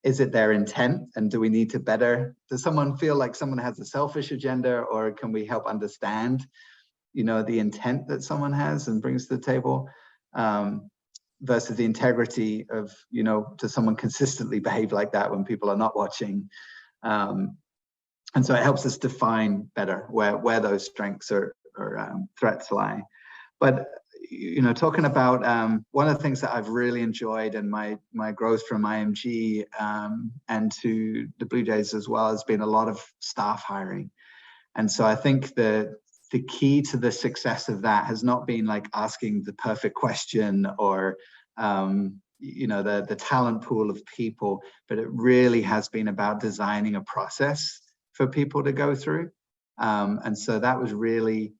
is it their intent? And do we need to does someone feel like someone has a selfish agenda, or can we help understand, the intent that someone has and brings to the table, versus the integrity of, does someone consistently behave like that when people are not watching? And so it helps us define better where those strengths or threats lie. But, talking about one of the things that I've really enjoyed in my growth from IMG and to the Blue Jays as well has been a lot of staff hiring. And so I think the key to the success of that has not been like asking the perfect question or, the talent pool of people, but it really has been about designing a process for people to go through. And so that was really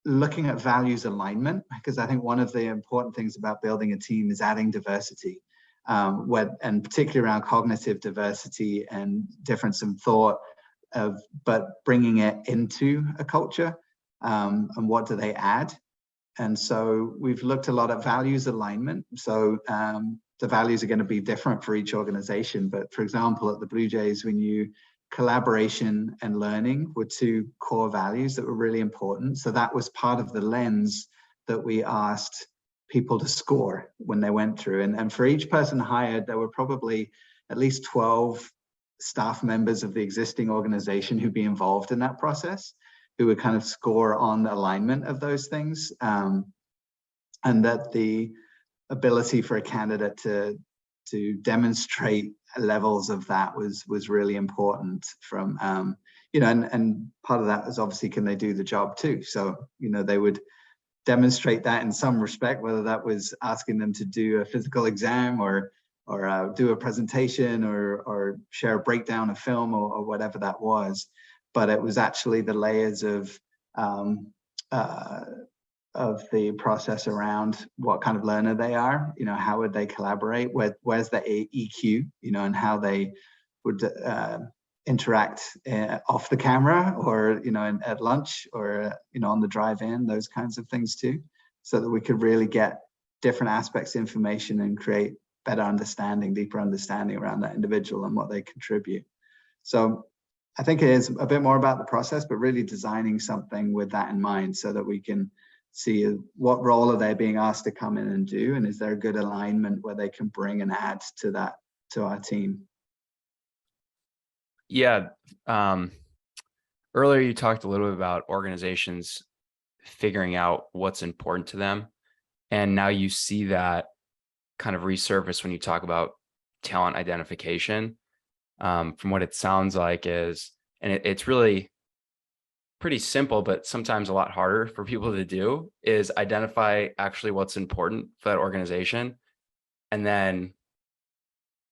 looking at values alignment, because I think one of the important things about building a team is adding diversity, and particularly around cognitive diversity and difference in thought, but bringing it into a culture, and what do they add? And so we've looked a lot at values alignment. So the values are going to be different for each organization. But for example, at the Blue Jays, we knew collaboration and learning were two core values that were really important. So that was part of the lens that we asked people to score when they went through. And for each person hired, there were probably at least 12 staff members of the existing organization who'd be involved in that process, who would kind of score on the alignment of those things. And that the ability for a candidate to demonstrate levels of that was really important from, and part of that is obviously, can they do the job too? So, they would demonstrate that in some respect, whether that was asking them to do a physical exam or do a presentation or share a breakdown of film or whatever that was. But it was actually the layers of the process around what kind of learner they are, how would they collaborate, where's the EQ, and how they would interact off the camera or, at lunch or, on the drive in, those kinds of things too, so that we could really get different aspects of information and create better understanding, deeper understanding around that individual and what they contribute. So I think it is a bit more about the process, but really designing something with that in mind so that we can see what role are they being asked to come in and do, and is there a good alignment where they can bring and add to our team. Yeah. Earlier you talked a little bit about organizations figuring out what's important to them, and now you see that kind of resurface when you talk about talent identification. From what it sounds like is, and it's really pretty simple, but sometimes a lot harder for people to do, is identify actually what's important for that organization, and then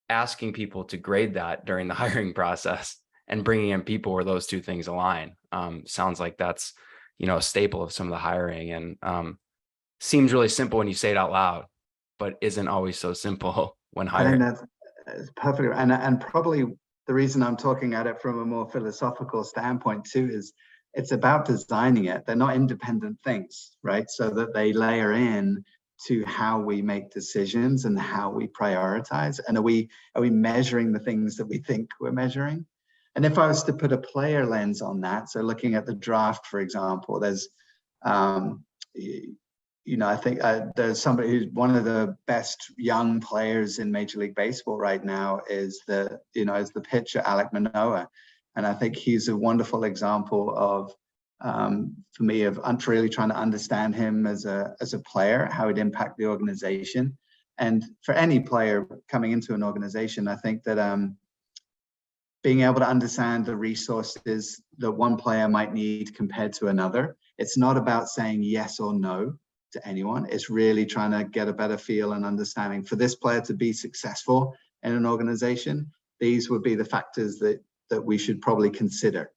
asking people to grade that during the hiring process and bringing in people where those two things align. Sounds like that's, a staple of some of the hiring, and seems really simple when you say it out loud, but isn't always so simple when hiring. I think that's perfect. And probably the reason I'm talking at it from a more philosophical standpoint too is it's about designing it. They're not independent things, right? So that they layer in to how we make decisions and how we prioritize. And are we measuring the things that we think we're measuring? And if I was to put a player lens on that, so looking at the draft, for example, there's, I think there's somebody who's one of the best young players in Major League Baseball right now is the pitcher Alek Manoah. And I think he's a wonderful example of, for me, of really trying to understand him as a player, how he'd impact the organization. And for any player coming into an organization, I think that being able to understand the resources that one player might need compared to another, it's not about saying yes or no to anyone. It's really trying to get a better feel and understanding for this player to be successful in an organization. These would be the factors that we should probably consider.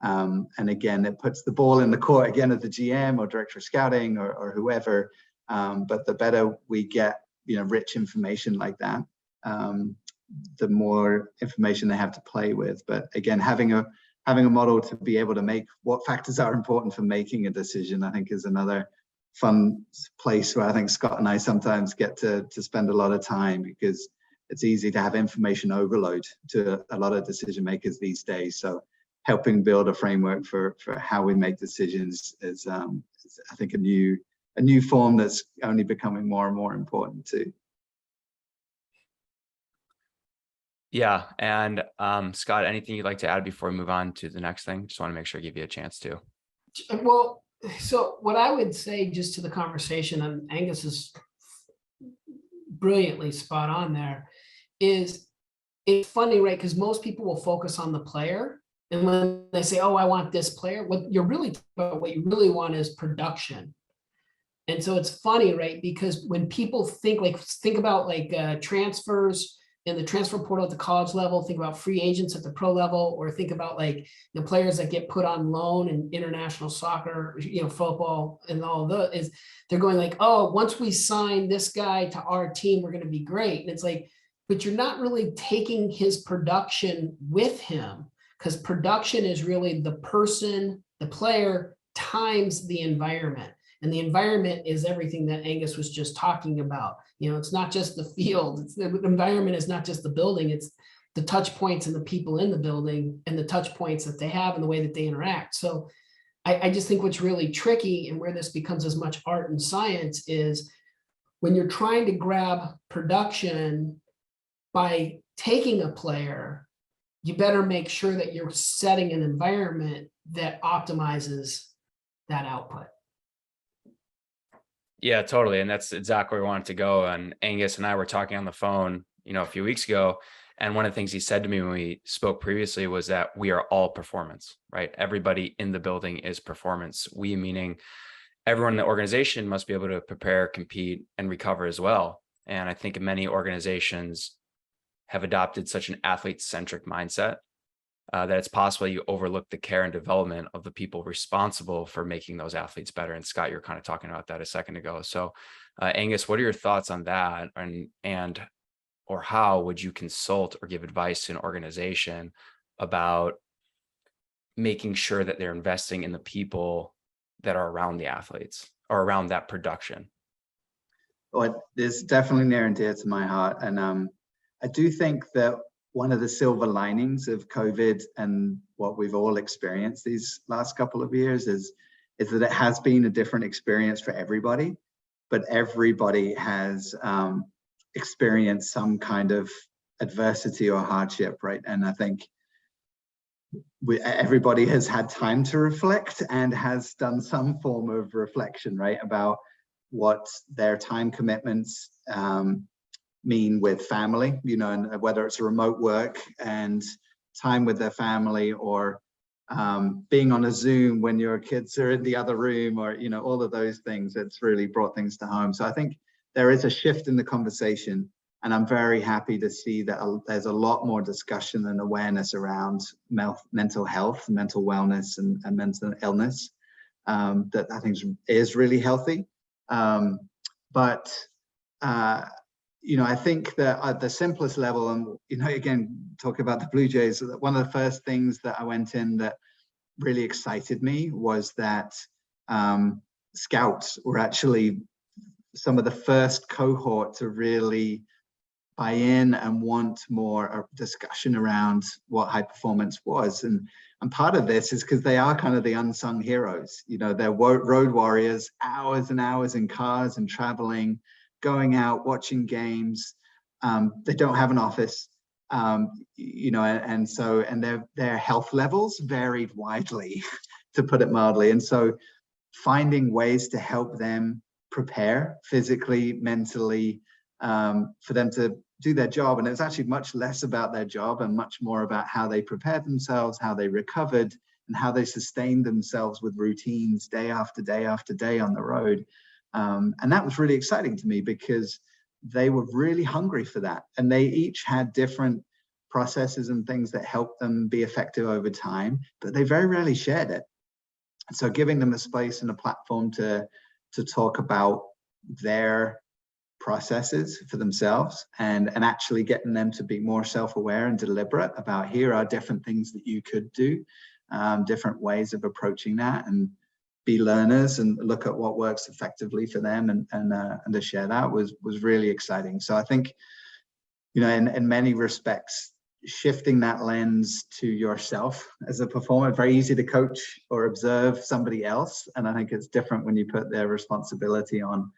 And again, it puts the ball in the court again of the GM or director of scouting or whoever. But the better we get, rich information like that, the more information they have to play with. But again, having a model to be able to make what factors are important for making a decision, I think is another fun place where I think Scott and I sometimes get to spend a lot of time, because it's easy to have information overload to a lot of decision makers these days. So helping build a framework for how we make decisions is I think a new form that's only becoming more and more important too. Yeah. And Scott, anything you'd like to add before we move on to the next thing? Just want to make sure I give you a chance to. Well, so what I would say just to the conversation, and Angus is brilliantly spot on there, is it's funny, right? Because most people will focus on the player. And when they say, oh, I want this player, what you really want is production. And so it's funny, right? Because when people think about transfers in the transfer portal at the college level, think about free agents at the pro level, or think about players that get put on loan in international soccer, football and all of those, is they're going oh, once we sign this guy to our team, we're going to be great. And it's but you're not really taking his production with him, because production is really the person, the player times the environment. And the environment is everything that Angus was just talking about. It's not just the field. The environment is not just the building. It's the touch points and the people in the building and the touch points that they have and the way that they interact. So I just think what's really tricky, and where this becomes as much art and science, is when you're trying to grab production by taking a player, you better make sure that you're setting an environment that optimizes that output. Yeah, totally. And that's exactly where we wanted to go. And Angus and I were talking on the phone, a few weeks ago. And one of the things he said to me when we spoke previously was that we are all performance, right? Everybody in the building is performance. We, meaning everyone in the organization, must be able to prepare, compete, and recover as well. And I think many organizations have adopted such an athlete-centric mindset that it's possible you overlook the care and development of the people responsible for making those athletes better. And Scott, you're kind of talking about that a second ago. So Angus, what are your thoughts on that? And or how would you consult or give advice to an organization about making sure that they're investing in the people that are around the athletes or around that production? Well, it's definitely near and dear to my heart. And I do think that one of the silver linings of COVID and what we've all experienced these last couple of years is that it has been a different experience for everybody, but everybody has experienced some kind of adversity or hardship, right? And I think everybody has had time to reflect and has done some form of reflection, right, about what their time commitments mean with family, and whether it's remote work and time with their family, or being on a Zoom when your kids are in the other room, or all of those things. It's really brought things to home. So I think there is a shift in the conversation, and I'm very happy to see that there's a lot more discussion and awareness around mental health, mental wellness, and mental illness that I think is really healthy. I think that at the simplest level, and again, talking about the Blue Jays, one of the first things that I went in that really excited me was that scouts were actually some of the first cohort to really buy in and want more discussion around what high performance was. And part of this is because they are kind of the unsung heroes. They're road warriors, hours and hours in cars and traveling, going out, watching games. They don't have an office, and their health levels varied widely, to put it mildly. And so finding ways to help them prepare physically, mentally, for them to do their job. And it's actually much less about their job and much more about how they prepared themselves, how they recovered, and how they sustained themselves with routines day after day after day on the road. And that was really exciting to me, because they were really hungry for that. And they each had different processes and things that help them be effective over time, but they very rarely shared it. So giving them a space and a platform to talk about their processes for themselves and actually getting them to be more self-aware and deliberate about, here are different things that you could do, different ways of approaching that, and be learners and look at what works effectively for them, and to share that was really exciting. So I think, you know, in many respects, shifting that lens to yourself as a performer, very easy to coach or observe somebody else, and I think it's different when you put their responsibility on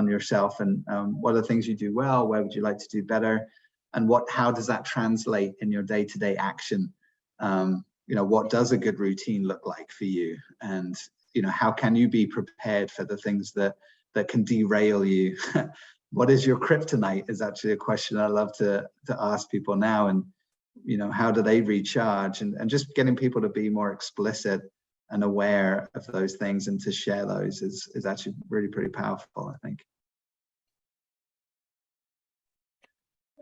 yourself, and what are the things you do well, where would you like to do better, and how does that translate in your day-to-day action? You know, what does a good routine look like for you, and you know, how can you be prepared for the things that can derail you? What is your kryptonite is actually a question I love to ask people now, and you know, how do they recharge, and just getting people to be more explicit and aware of those things and to share those is actually really pretty powerful, I think.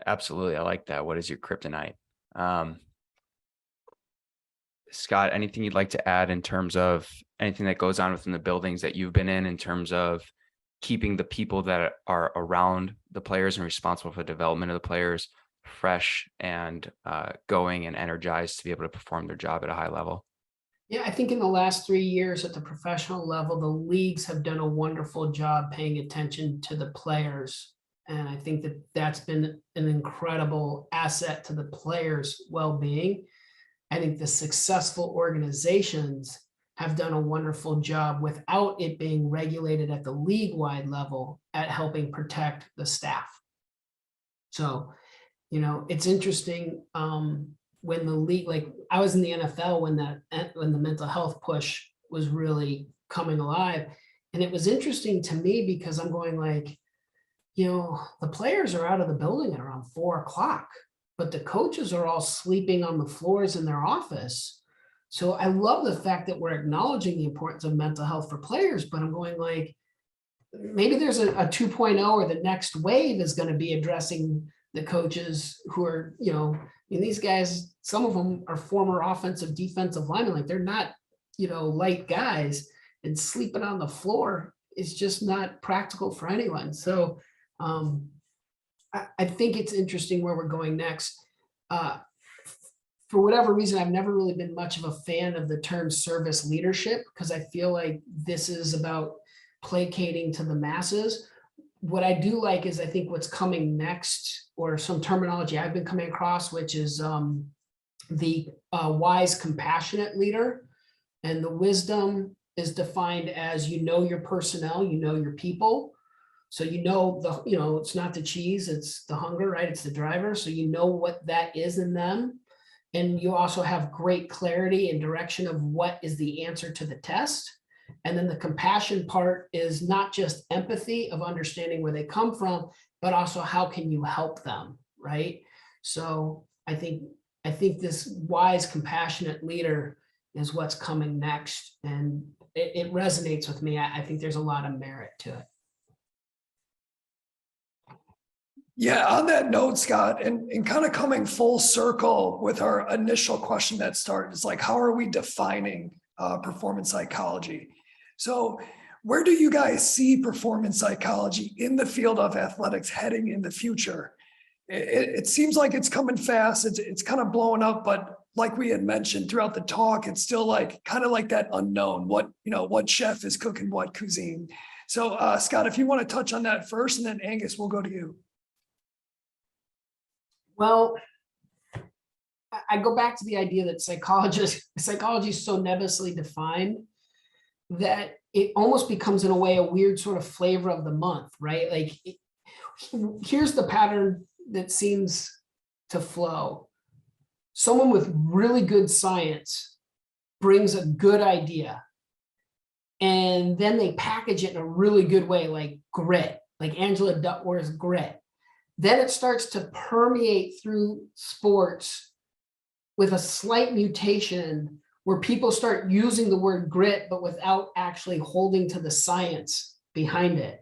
Absolutely. I like that. What is your kryptonite? Scott, anything you'd like to add in terms of anything that goes on within the buildings that you've been in terms of keeping the people that are around the players and responsible for the development of the players fresh and going and energized to be able to perform their job at a high level? Yeah, I think in the last 3 years at the professional level, the leagues have done a wonderful job paying attention to the players. And I think that that's been an incredible asset to the players' well-being. I think the successful organizations have done a wonderful job without it being regulated at the league-wide level at helping protect the staff. So, you know, it's interesting when the league, like I was in the NFL when the mental health push was really coming alive. And it was interesting to me because I'm going like, you know, the players are out of the building at around 4 o'clock, but the coaches are all sleeping on the floors in their office. So I love the fact that we're acknowledging the importance of mental health for players, but I'm going like, maybe there's a 2.0 or the next wave is going to be addressing the coaches who are, you know, I mean, these guys, some of them are former offensive, defensive linemen, like they're not, you know, light guys, and sleeping on the floor is just not practical for anyone. So I think it's interesting where we're going next. For whatever reason, I've never really been much of a fan of the term service leadership because I feel like this is about placating to the masses. What I do like is I think what's coming next, or some terminology I've been coming across, which is the wise, compassionate leader. And the wisdom is defined as, you know, your personnel, you know, your people. So, you know, it's not the cheese, it's the hunger, right? It's the driver. So, you know what that is in them. And you also have great clarity and direction of what is the answer to the test. And then the compassion part is not just empathy of understanding where they come from, but also how can you help them, right? So I think this wise, compassionate leader is what's coming next. And it resonates with me. I think there's a lot of merit to it. Yeah, on that note, Scott, and kind of coming full circle with our initial question that started, is like, how are we defining performance psychology? So where do you guys see performance psychology in the field of athletics heading in the future? It seems like it's coming fast. It's kind of blowing up, but like we had mentioned throughout the talk, it's still like kind of like that unknown. What chef is cooking what cuisine? So Scott, if you want to touch on that first, and then Angus, we'll go to you. Well, I go back to the idea that psychology is so nebulously defined that it almost becomes, in a way, a weird sort of flavor of the month, right? Like, here's the pattern that seems to flow. Someone with really good science brings a good idea, and then they package it in a really good way, like grit, like Angela Duckworth's grit. Then it starts to permeate through sports with a slight mutation where people start using the word grit, but without actually holding to the science behind it.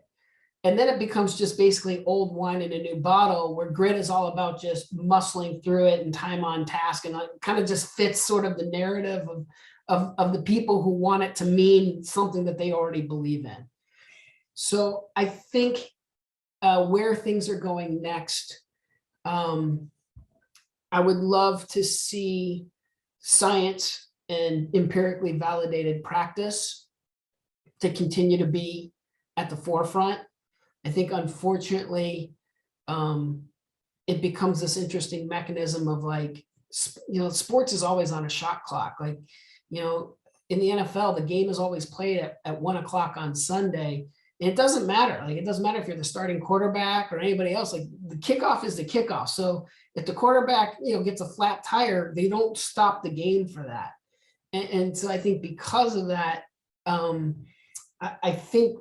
And then it becomes just basically old wine in a new bottle, where grit is all about just muscling through it and time on task. And it kind of just fits sort of the narrative of the people who want it to mean something that they already believe in. So I think where things are going next, I would love to see science and empirically validated practice to continue to be at the forefront. I think, unfortunately, it becomes this interesting mechanism of like, sports is always on a shot clock. Like, in the NFL, the game is always played at 1 o'clock on Sunday. And it doesn't matter. Like, it doesn't matter if you're the starting quarterback or anybody else. Like, the kickoff is the kickoff. So if the quarterback, gets a flat tire, they don't stop the game for that. And so I think because of that, I think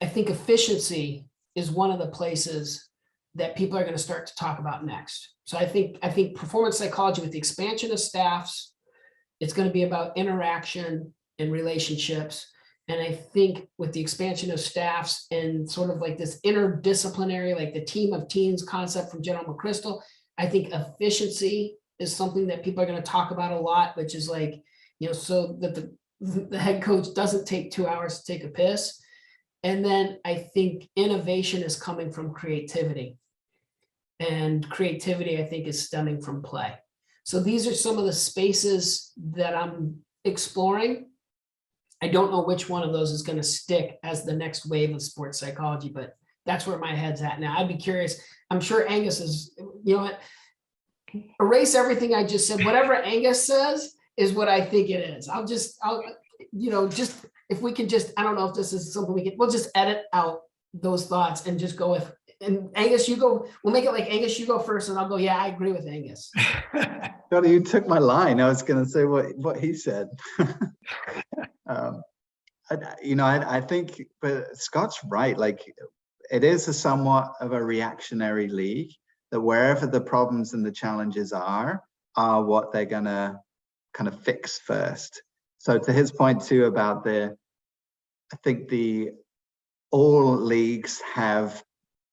efficiency is one of the places that people are going to start to talk about next. So I think performance psychology, with the expansion of staffs, it's going to be about interaction and relationships. And I think with the expansion of staffs and sort of like this interdisciplinary, like the team of teams concept from General McChrystal, I think efficiency is something that people are going to talk about a lot, which is like, so that the head coach doesn't take 2 hours to take a piss. And then I think innovation is coming from creativity. And creativity, I think, is stemming from play. So these are some of the spaces that I'm exploring. I don't know which one of those is going to stick as the next wave of sports psychology, but that's where my head's at now. I'd be curious. I'm sure Angus is, what? Erase everything I just said. Whatever Angus says is what I think it is. I'll just if we can just, I don't know if this is something we'll just edit out those thoughts and just go with, and Angus, you go, we'll make it like Angus, you go first, and I'll go, yeah, I agree with Angus. God, you took my line. I was going to say what he said. I think, but Scott's right. Like, it is somewhat of a reactionary league, that wherever the problems and the challenges are what they're going to kind of fix first. So to his point too about I think all leagues have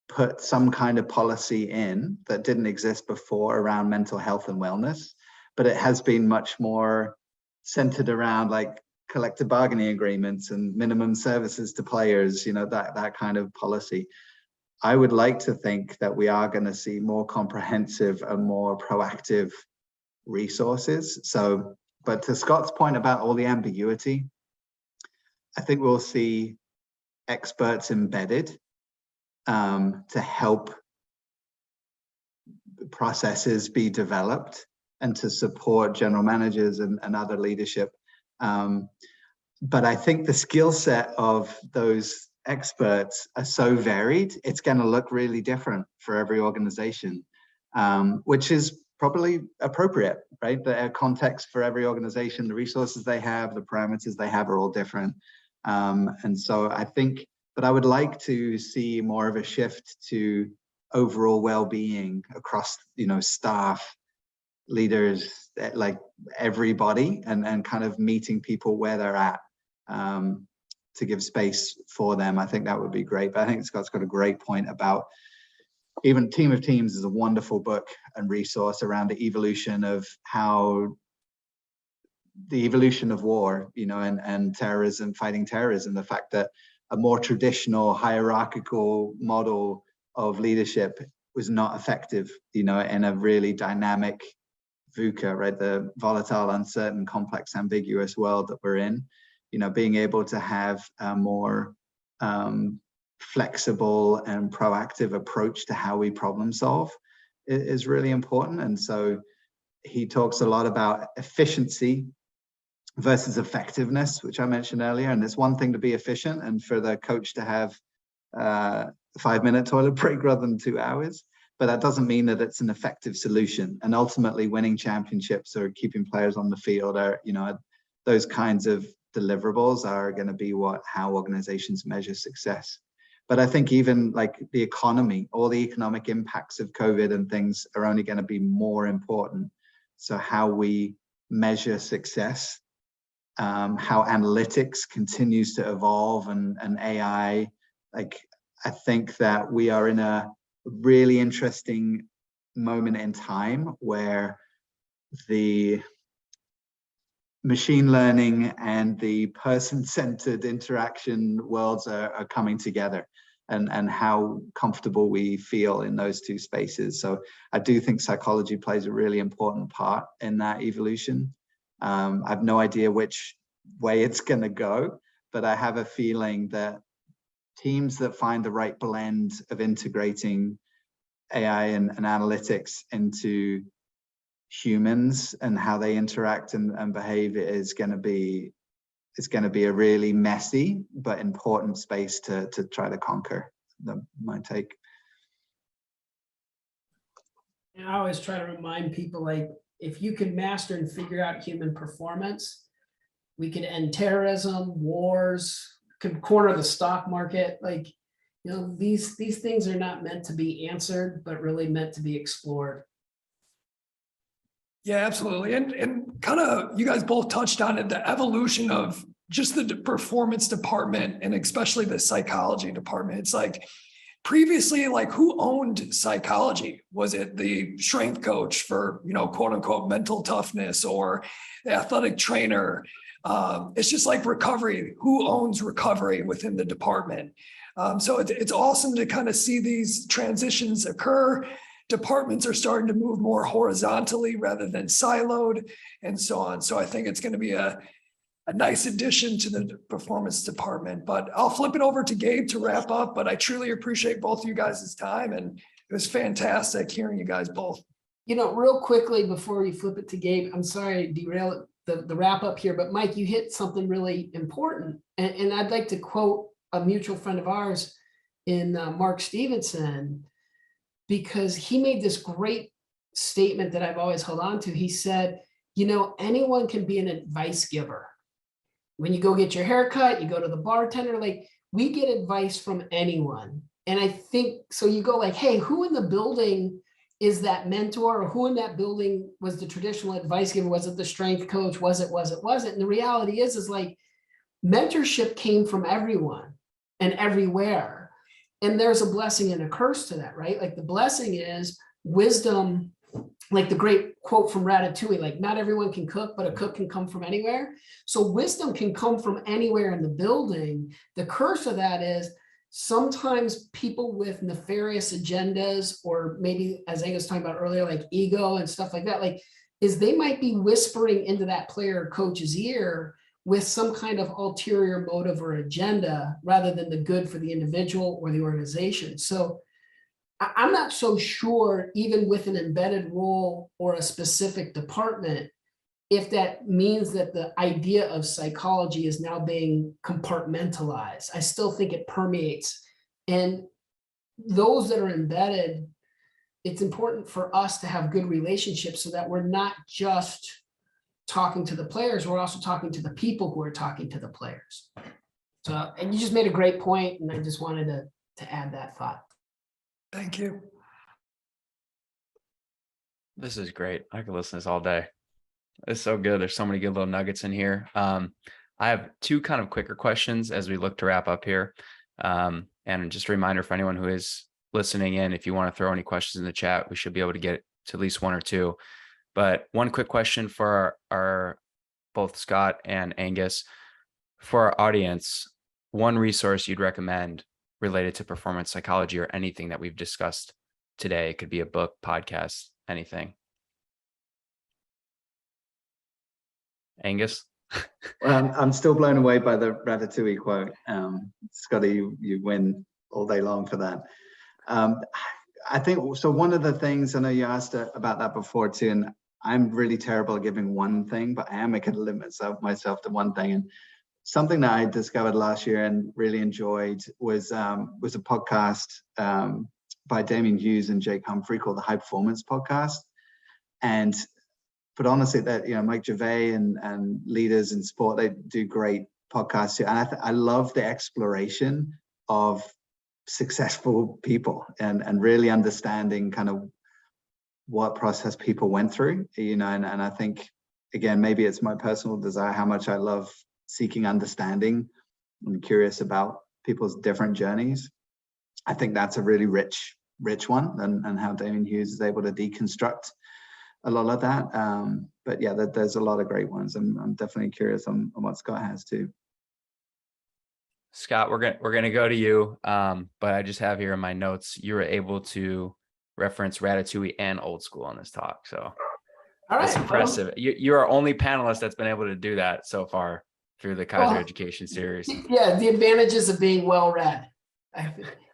put some kind of policy in that didn't exist before around mental health and wellness, but it has been much more centered around like collective bargaining agreements and minimum services to players, that kind of policy. I would like to think that we are going to see more comprehensive and more proactive resources. So, but to Scott's point about all the ambiguity, I think we'll see experts embedded to help processes be developed and to support general managers and other leadership. But I think the skill set of those experts are so varied, it's going to look really different for every organization, which is probably appropriate, right? The context for every organization, the resources they have, the parameters they have are all different. And so I think, but I would like to see more of a shift to overall well-being across, staff, leaders, like everybody, and kind of meeting people where they're at, to give space for them. I think that would be great. But I think Scott's got a great point about even Team of Teams is a wonderful book and resource around the evolution of war, and terrorism, fighting terrorism, the fact that a more traditional hierarchical model of leadership was not effective, in a really dynamic VUCA, right? The volatile, uncertain, complex, ambiguous world that we're in, being able to have a more flexible and proactive approach to how we problem solve is really important. And so he talks a lot about efficiency versus effectiveness, which I mentioned earlier. And it's one thing to be efficient and for the coach to have a 5-minute toilet break rather than 2 hours, but that doesn't mean that it's an effective solution. And ultimately winning championships or keeping players on the field are, those kinds of deliverables are going to be how organizations measure success. But I think even like the economy, all the economic impacts of COVID and things are only going to be more important. So how we measure success, how analytics continues to evolve, and AI, like I think that we are in a really interesting moment in time where the machine learning and the person-centered interaction worlds are coming together, and how comfortable we feel in those two spaces. So I do think psychology plays a really important part in that evolution. I have no idea which way it's going to go, but I have a feeling that teams that find the right blend of integrating AI and analytics into humans and how they interact and behave is going to be a really messy but important space to try to conquer. My take. And I always try to remind people, like, if you can master and figure out human performance, we can end terrorism, wars, could corner the stock market. Like, you know, these things are not meant to be answered, but really meant to be explored. Yeah, absolutely. And kind of, you guys both touched on it, the evolution of just the performance department, and especially the psychology department. It's like previously, like, who owned psychology? Was it the strength coach for, you know, quote unquote mental toughness, or the athletic trainer? It's just like recovery. Who owns recovery within the department? So it's awesome to kind of see these transitions occur. Departments are starting to move more horizontally rather than siloed, and so on. So I think it's going to be a nice addition to the performance department. But I'll flip it over to Gabe to wrap up. But I truly appreciate both of you guys' time, and it was fantastic hearing you guys both. You know, real quickly before you flip it to Gabe, I'm sorry to derail the wrap up here, but Mike, you hit something really important. And I'd like to quote a mutual friend of ours in Mark Stevenson, because he made this great statement that I've always held on to. He said, you know, anyone can be an advice giver. When you go get your haircut, you go to the bartender, like, we get advice from anyone. And I think, so you go like, hey, who in the building is that mentor, or who in that building was the traditional advice giver? Was it the strength coach? Was it? And the reality is like, mentorship came from everyone and everywhere. And there's a blessing and a curse to that, right? Like, the blessing is wisdom, like the great quote from Ratatouille, like, not everyone can cook, but a cook can come from anywhere. So wisdom can come from anywhere in the building. The curse of that is sometimes people with nefarious agendas, or maybe, as Angus was talking about earlier, like ego and stuff like that, like, is they might be whispering into that player or coach's ear with some kind of ulterior motive or agenda, rather than the good for the individual or the organization. So I'm not so sure, even with an embedded role or a specific department, if that means that the idea of psychology is now being compartmentalized. I still think it permeates. And those that are embedded, it's important for us to have good relationships so that we're not just talking to the players, we're also talking to the people who are talking to the players. So, and you just made a great point, and I just wanted to add that thought. Thank you. This is great. I could listen to this all day. It's so good. There's so many good little nuggets in here. I have two kind of quicker questions as we look to wrap up here. And just a reminder for anyone who is listening in, if you want to throw any questions in the chat, we should be able to get to at least one or two. But one quick question for our both Scott and Angus. For our audience, one resource you'd recommend related to performance psychology, or anything that we've discussed today. It could be a book, podcast, anything. Angus? Well, I'm still blown away by the Ratatouille quote. Scotty, you win all day long for that. I think, so one of the things, I know you asked about that before too, and I'm really terrible at giving one thing, but I am going to limit myself to one thing. And something that I discovered last year and really enjoyed was a podcast by Damien Hughes and Jake Humphrey called the High Performance Podcast. But honestly, that, you know, Mike Gervais and leaders in sport, they do great podcasts too. And I love the exploration of successful people and really understanding kind of what process people went through, you know, and I think, again, maybe it's my personal desire, how much I love seeking understanding. I'm curious about people's different journeys. I think that's a really rich one, and how Damien Hughes is able to deconstruct a lot of that. But yeah, there's a lot of great ones. I'm definitely curious on what Scott has too. Scott, we're gonna go to you. But I just have here in my notes, you were able to reference Ratatouille and Old School on this talk. So All that's right. impressive. You're our only panelist that's been able to do that so far through the Keiser Education Series. Yeah, the advantages of being well read.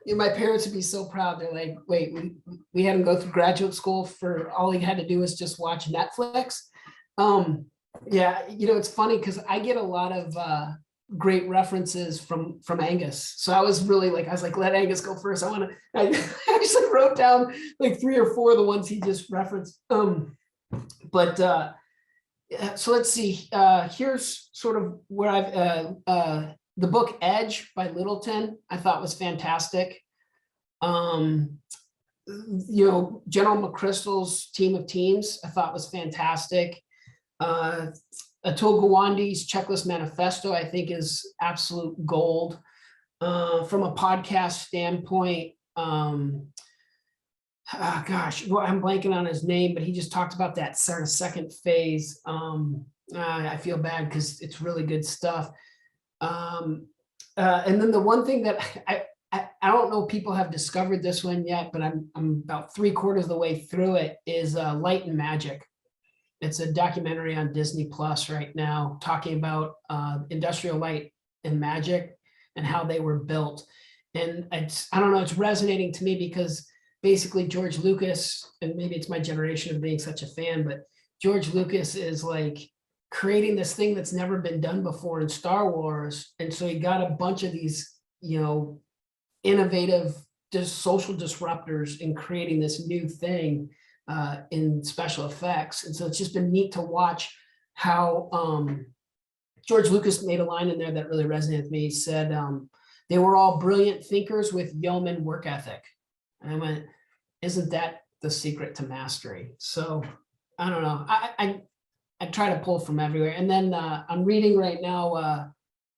My parents would be so proud. They're like, wait, we had him go through graduate school for all he had to do was just watch Netflix. Yeah, it's funny because I get a lot of great references from Angus. So I was like, let Angus go first. I actually wrote down like 3 or 4 of the ones he just referenced. So let's see. Here's sort of where I've the book Edge by Littleton, I thought was fantastic. General McChrystal's Team of Teams, I thought was fantastic. Atul Gawande's Checklist Manifesto, I think is absolute gold. From a podcast standpoint, gosh, well, I'm blanking on his name, but he just talked about that sort of second phase. I feel bad because it's really good stuff. And then the one thing that I don't know if people have discovered this one yet, but I'm about 3/4 of the way through it, is Light and Magic. It's a documentary on Disney Plus right now talking about industrial light and magic and how they were built. And I don't know, it's resonating to me because basically George Lucas, and maybe it's my generation of being such a fan, but George Lucas is like creating this thing that's never been done before in Star Wars. And so he got a bunch of these, innovative, just social disruptors in creating this new thing in special effects. And so it's just been neat to watch how George Lucas made a line in there that really resonated with me. He said, they were all brilliant thinkers with yeoman work ethic. And I went, isn't that the secret to mastery? So I don't know. I try to pull from everywhere. And then I'm reading right now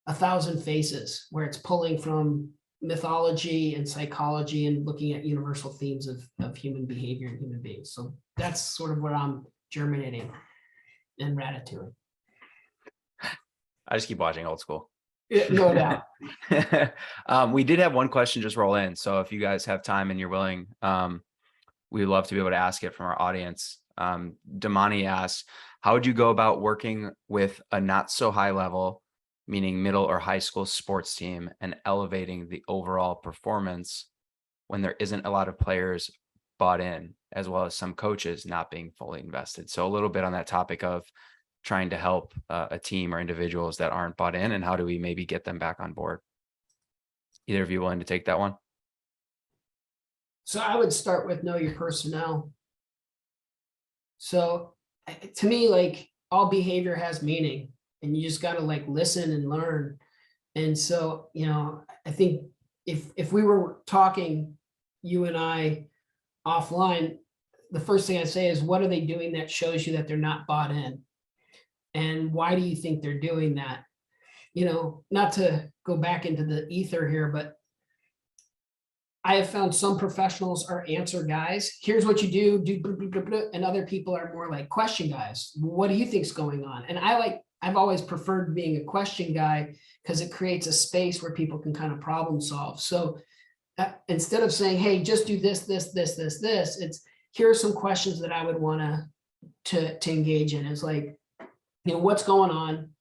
1,000 Faces, where it's pulling from mythology and psychology and looking at universal themes of human behavior and human beings. So that's sort of where I'm germinating in Ratatouille. I just keep watching Old School. Yeah, no doubt. We did have one question just roll in. So if you guys have time and you're willing, we'd love to be able to ask it from our audience. Damani asks, how would you go about working with a not so high level, meaning middle or high school sports team, and elevating the overall performance when there isn't a lot of players bought in, as well as some coaches not being fully invested? So a little bit on that topic of trying to help a team or individuals that aren't bought in, and how do we maybe get them back on board? Either of you willing to take that one? So I would start with know your personnel. So to me, like, all behavior has meaning, and you just got to like listen and learn. And so, I think if we were talking, you and I offline, the first thing I say is, what are they doing that shows you that they're not bought in? And why do you think they're doing that? Not to go back into the ether here, but I have found some professionals are answer guys. Here's what you do, blah, blah, blah, blah, and other people are more like question guys. What do you think's going on? And I've always preferred being a question guy because it creates a space where people can kind of problem solve. So instead of saying, hey, just do this, it's, here are some questions that I would want to engage in. Is like, what's going on?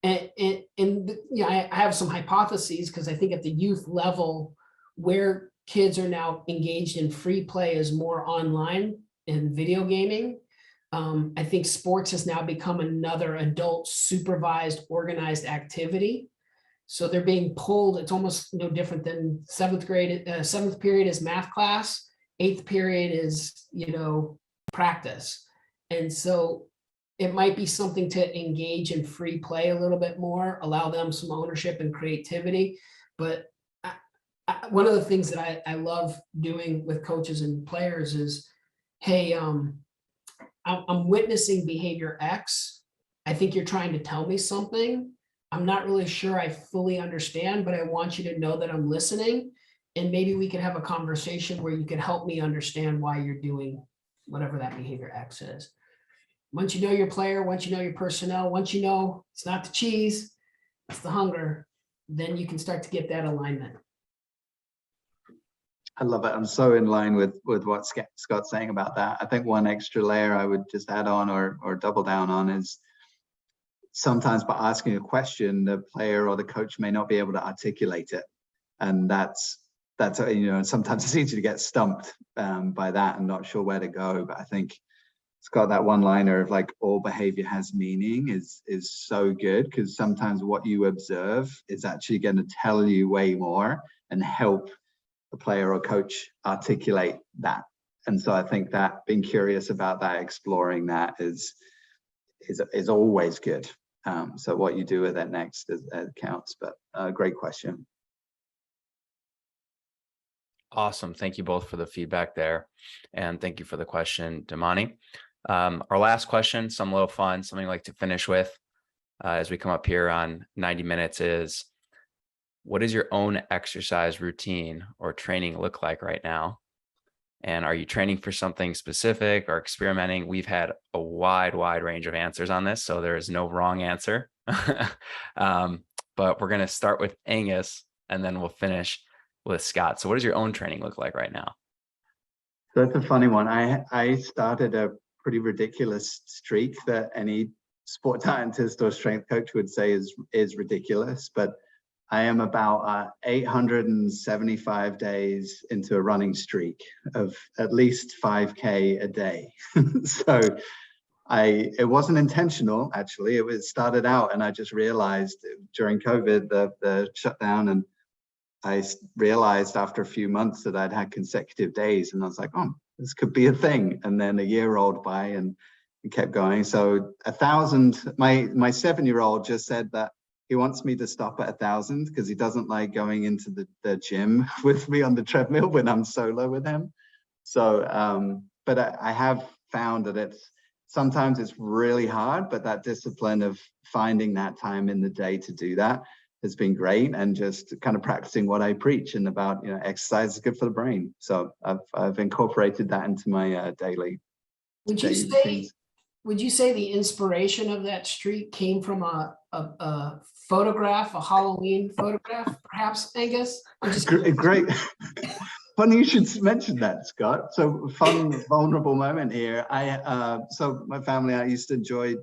I have some hypotheses, because I think at the youth level, where kids are now engaged in free play is more online and video gaming. I think sports has now become another adult supervised, organized activity. So they're being pulled. It's almost no different than seventh period is math class. 8th period is, practice. And so it might be something to engage in free play a little bit more, allow them some ownership and creativity. But one of the things that I love doing with coaches and players is, hey, I'm witnessing behavior X. I think you're trying to tell me something. I'm not really sure I fully understand, but I want you to know that I'm listening. And maybe we could have a conversation where you can help me understand why you're doing whatever that behavior X is. Once you know your player, once you know your personnel, once you know it's not the cheese, it's the hunger, then you can start to get that alignment. I love it. I'm so in line with what Scott's saying about that. I think one extra layer I would just add on or double down on is sometimes by asking a question, the player or the coach may not be able to articulate it. And that's you know, sometimes it's easy to get stumped by that and not sure where to go. But I think Scott, that one liner of like all behavior has meaning is so good, because sometimes what you observe is actually going to tell you way more and help a player or coach articulate that. And so I think that being curious about that, exploring that is always good. So what you do with that next counts. But great question. Awesome. Thank you both for the feedback there. And thank you for the question, Damani. Our last question, some little fun, something I like to finish with as we come up here on 90 minutes is, what does your own exercise routine or training look like right now? And are you training for something specific or experimenting? We've had a wide range of answers on this, so there is no wrong answer. But we're going to start with Angus, and then we'll finish with Scott. So what does your own training look like right now? That's a funny one. I started a pretty ridiculous streak that any sport scientist or strength coach would say is ridiculous, but I am about 875 days into a running streak of at least 5K a day. So it wasn't intentional, actually. It started out, and I just realized during COVID, the shutdown, and I realized after a few months that I'd had consecutive days, and I was like, oh, this could be a thing. And then a year rolled by and it kept going. So 1,000, my 7-year-old just said that he wants me to stop at 1,000 because he doesn't like going into the gym with me on the treadmill when I'm solo with him. So, but I have found that sometimes it's really hard, but that discipline of finding that time in the day to do that has been great, and just kind of practicing what I preach and about, you know, exercise is good for the brain. So I've incorporated that into my daily. Would you say the inspiration of that streak came from a photograph, a Halloween photograph, perhaps, Angus? Great. Funny you should mention that, Scott. So fun, vulnerable moment here. So my family, I used to enjoy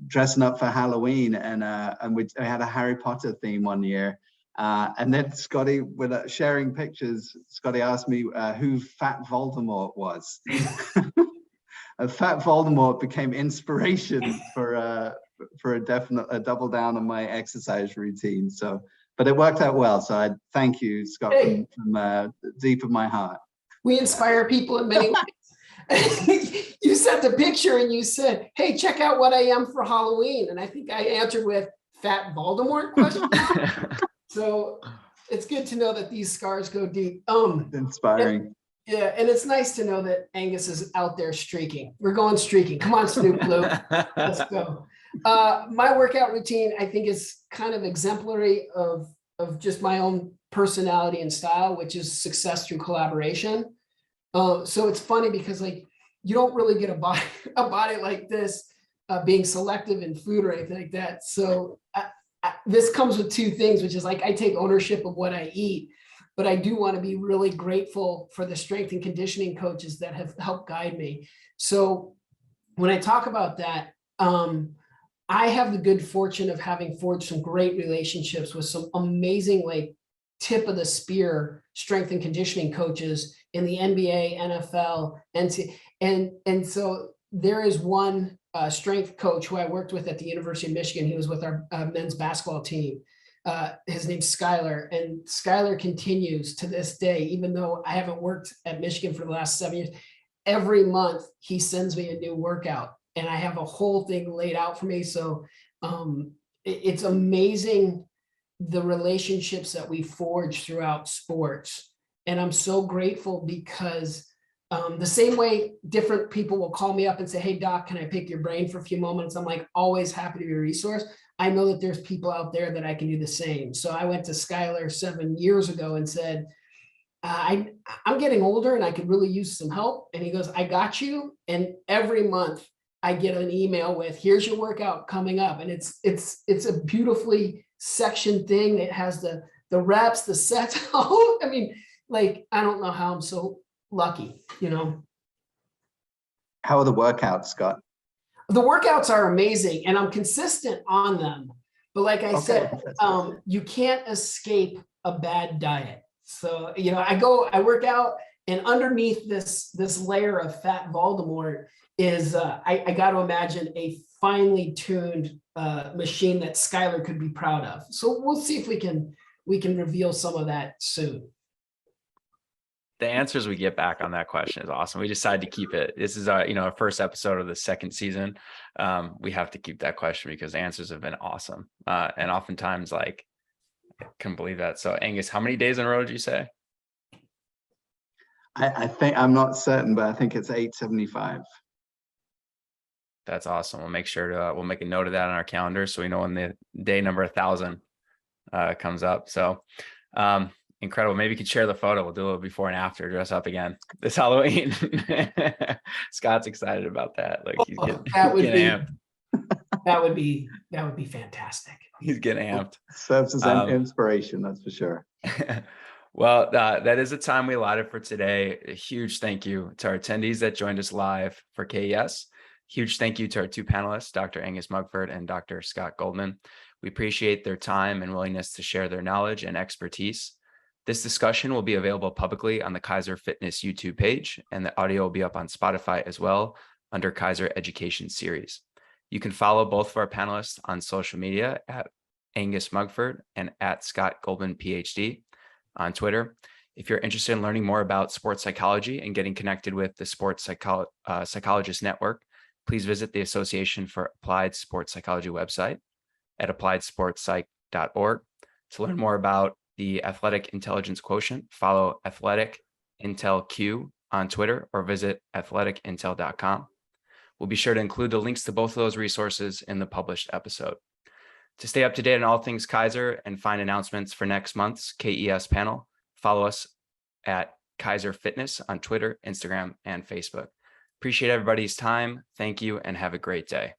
dressing up for Halloween, and we had a Harry Potter theme one year. And then Scotty, with sharing pictures, Scotty asked me who Fat Voldemort was. Fat Voldemort became inspiration for a definite double down on my exercise routine. So, but it worked out well. So I thank you, Scott, from deep of my heart. We inspire people in many ways. You sent a picture and you said, hey, check out what I am for Halloween. And I think I answered with Fat Voldemort question. So it's good to know that these scars go deep. Inspiring. Yeah, and it's nice to know that Angus is out there streaking. We're going streaking. Come on, Snoop Blue. Let's go. My workout routine, I think, is kind of exemplary of just my own personality and style, which is success through collaboration. So it's funny because, like, you don't really get a body like this being selective in food or anything like that. So this comes with two things, which is like I take ownership of what I eat, but I do want to be really grateful for the strength and conditioning coaches that have helped guide me. So when I talk about that, I have the good fortune of having forged some great relationships with some amazing, like, tip of the spear strength and conditioning coaches in the NBA, NFL, and so there is one strength coach who I worked with at the University of Michigan. He was with our men's basketball team. His name's Skylar, and Skylar continues to this day, even though I haven't worked at Michigan for the last 7 years. Every month he sends me a new workout, and I have a whole thing laid out for me. So it's amazing the relationships that we forge throughout sports. And I'm so grateful because the same way different people will call me up and say, hey, Doc, can I pick your brain for a few moments? I'm like, always happy to be a resource. I know that there's people out there that I can do the same. So I went to Skylar 7 years ago and said, I'm getting older and I could really use some help. And he goes, I got you. And every month I get an email with, here's your workout coming up. And it's a beautifully sectioned thing. It has the reps, the sets. I mean, like, I don't know how I'm so lucky, you know. How are the workouts, Scott? The workouts are amazing and I'm consistent on them. But like I said, you can't escape a bad diet. So, you know, I work out, and underneath this layer of fat Voldemort is, I got to imagine, a finely tuned machine that Skylar could be proud of. So we'll see if we can reveal some of that soon. The answers we get back on that question is awesome. We decided to keep it. This is our first episode of the second season. We have to keep that question because the answers have been awesome. And oftentimes, like, I couldn't believe that. So Angus, how many days in a row did you say? I think, I'm not certain, but I think it's 875. That's awesome. We'll make sure to, we'll make a note of that on our calendar so we know when the day number 1,000 comes up. So incredible. Maybe you could share the photo. We'll do a little before and after, dress up again this Halloween. Scott's excited about that. Like, he's getting amped. That would be fantastic. He's getting amped. Serves as an inspiration, that's for sure. Well, that is the time we allotted for today. A huge thank you to our attendees that joined us live for K.E.S. Huge thank you to our two panelists, Dr. Angus Mugford and Dr. Scott Goldman. We appreciate their time and willingness to share their knowledge and expertise. This discussion will be available publicly on the KeiserFitness YouTube page, and the audio will be up on Spotify as well under Keiser Education Series. You can follow both of our panelists on social media at Angus Mugford and at Scott Goldman, PhD on Twitter. If you're interested in learning more about sports psychology and getting connected with the Sports Psychologist Network, please visit the Association for Applied Sports Psychology website at appliedsportspsych.org. To learn more about the Athletic Intelligence Quotient, follow Athletic Intel Q on Twitter or visit athleticintel.com. We'll be sure to include the links to both of those resources in the published episode. To stay up to date on all things Keiser and find announcements for next month's KES panel, follow us at KeiserFitness on Twitter, Instagram, and Facebook. Appreciate everybody's time. Thank you and have a great day.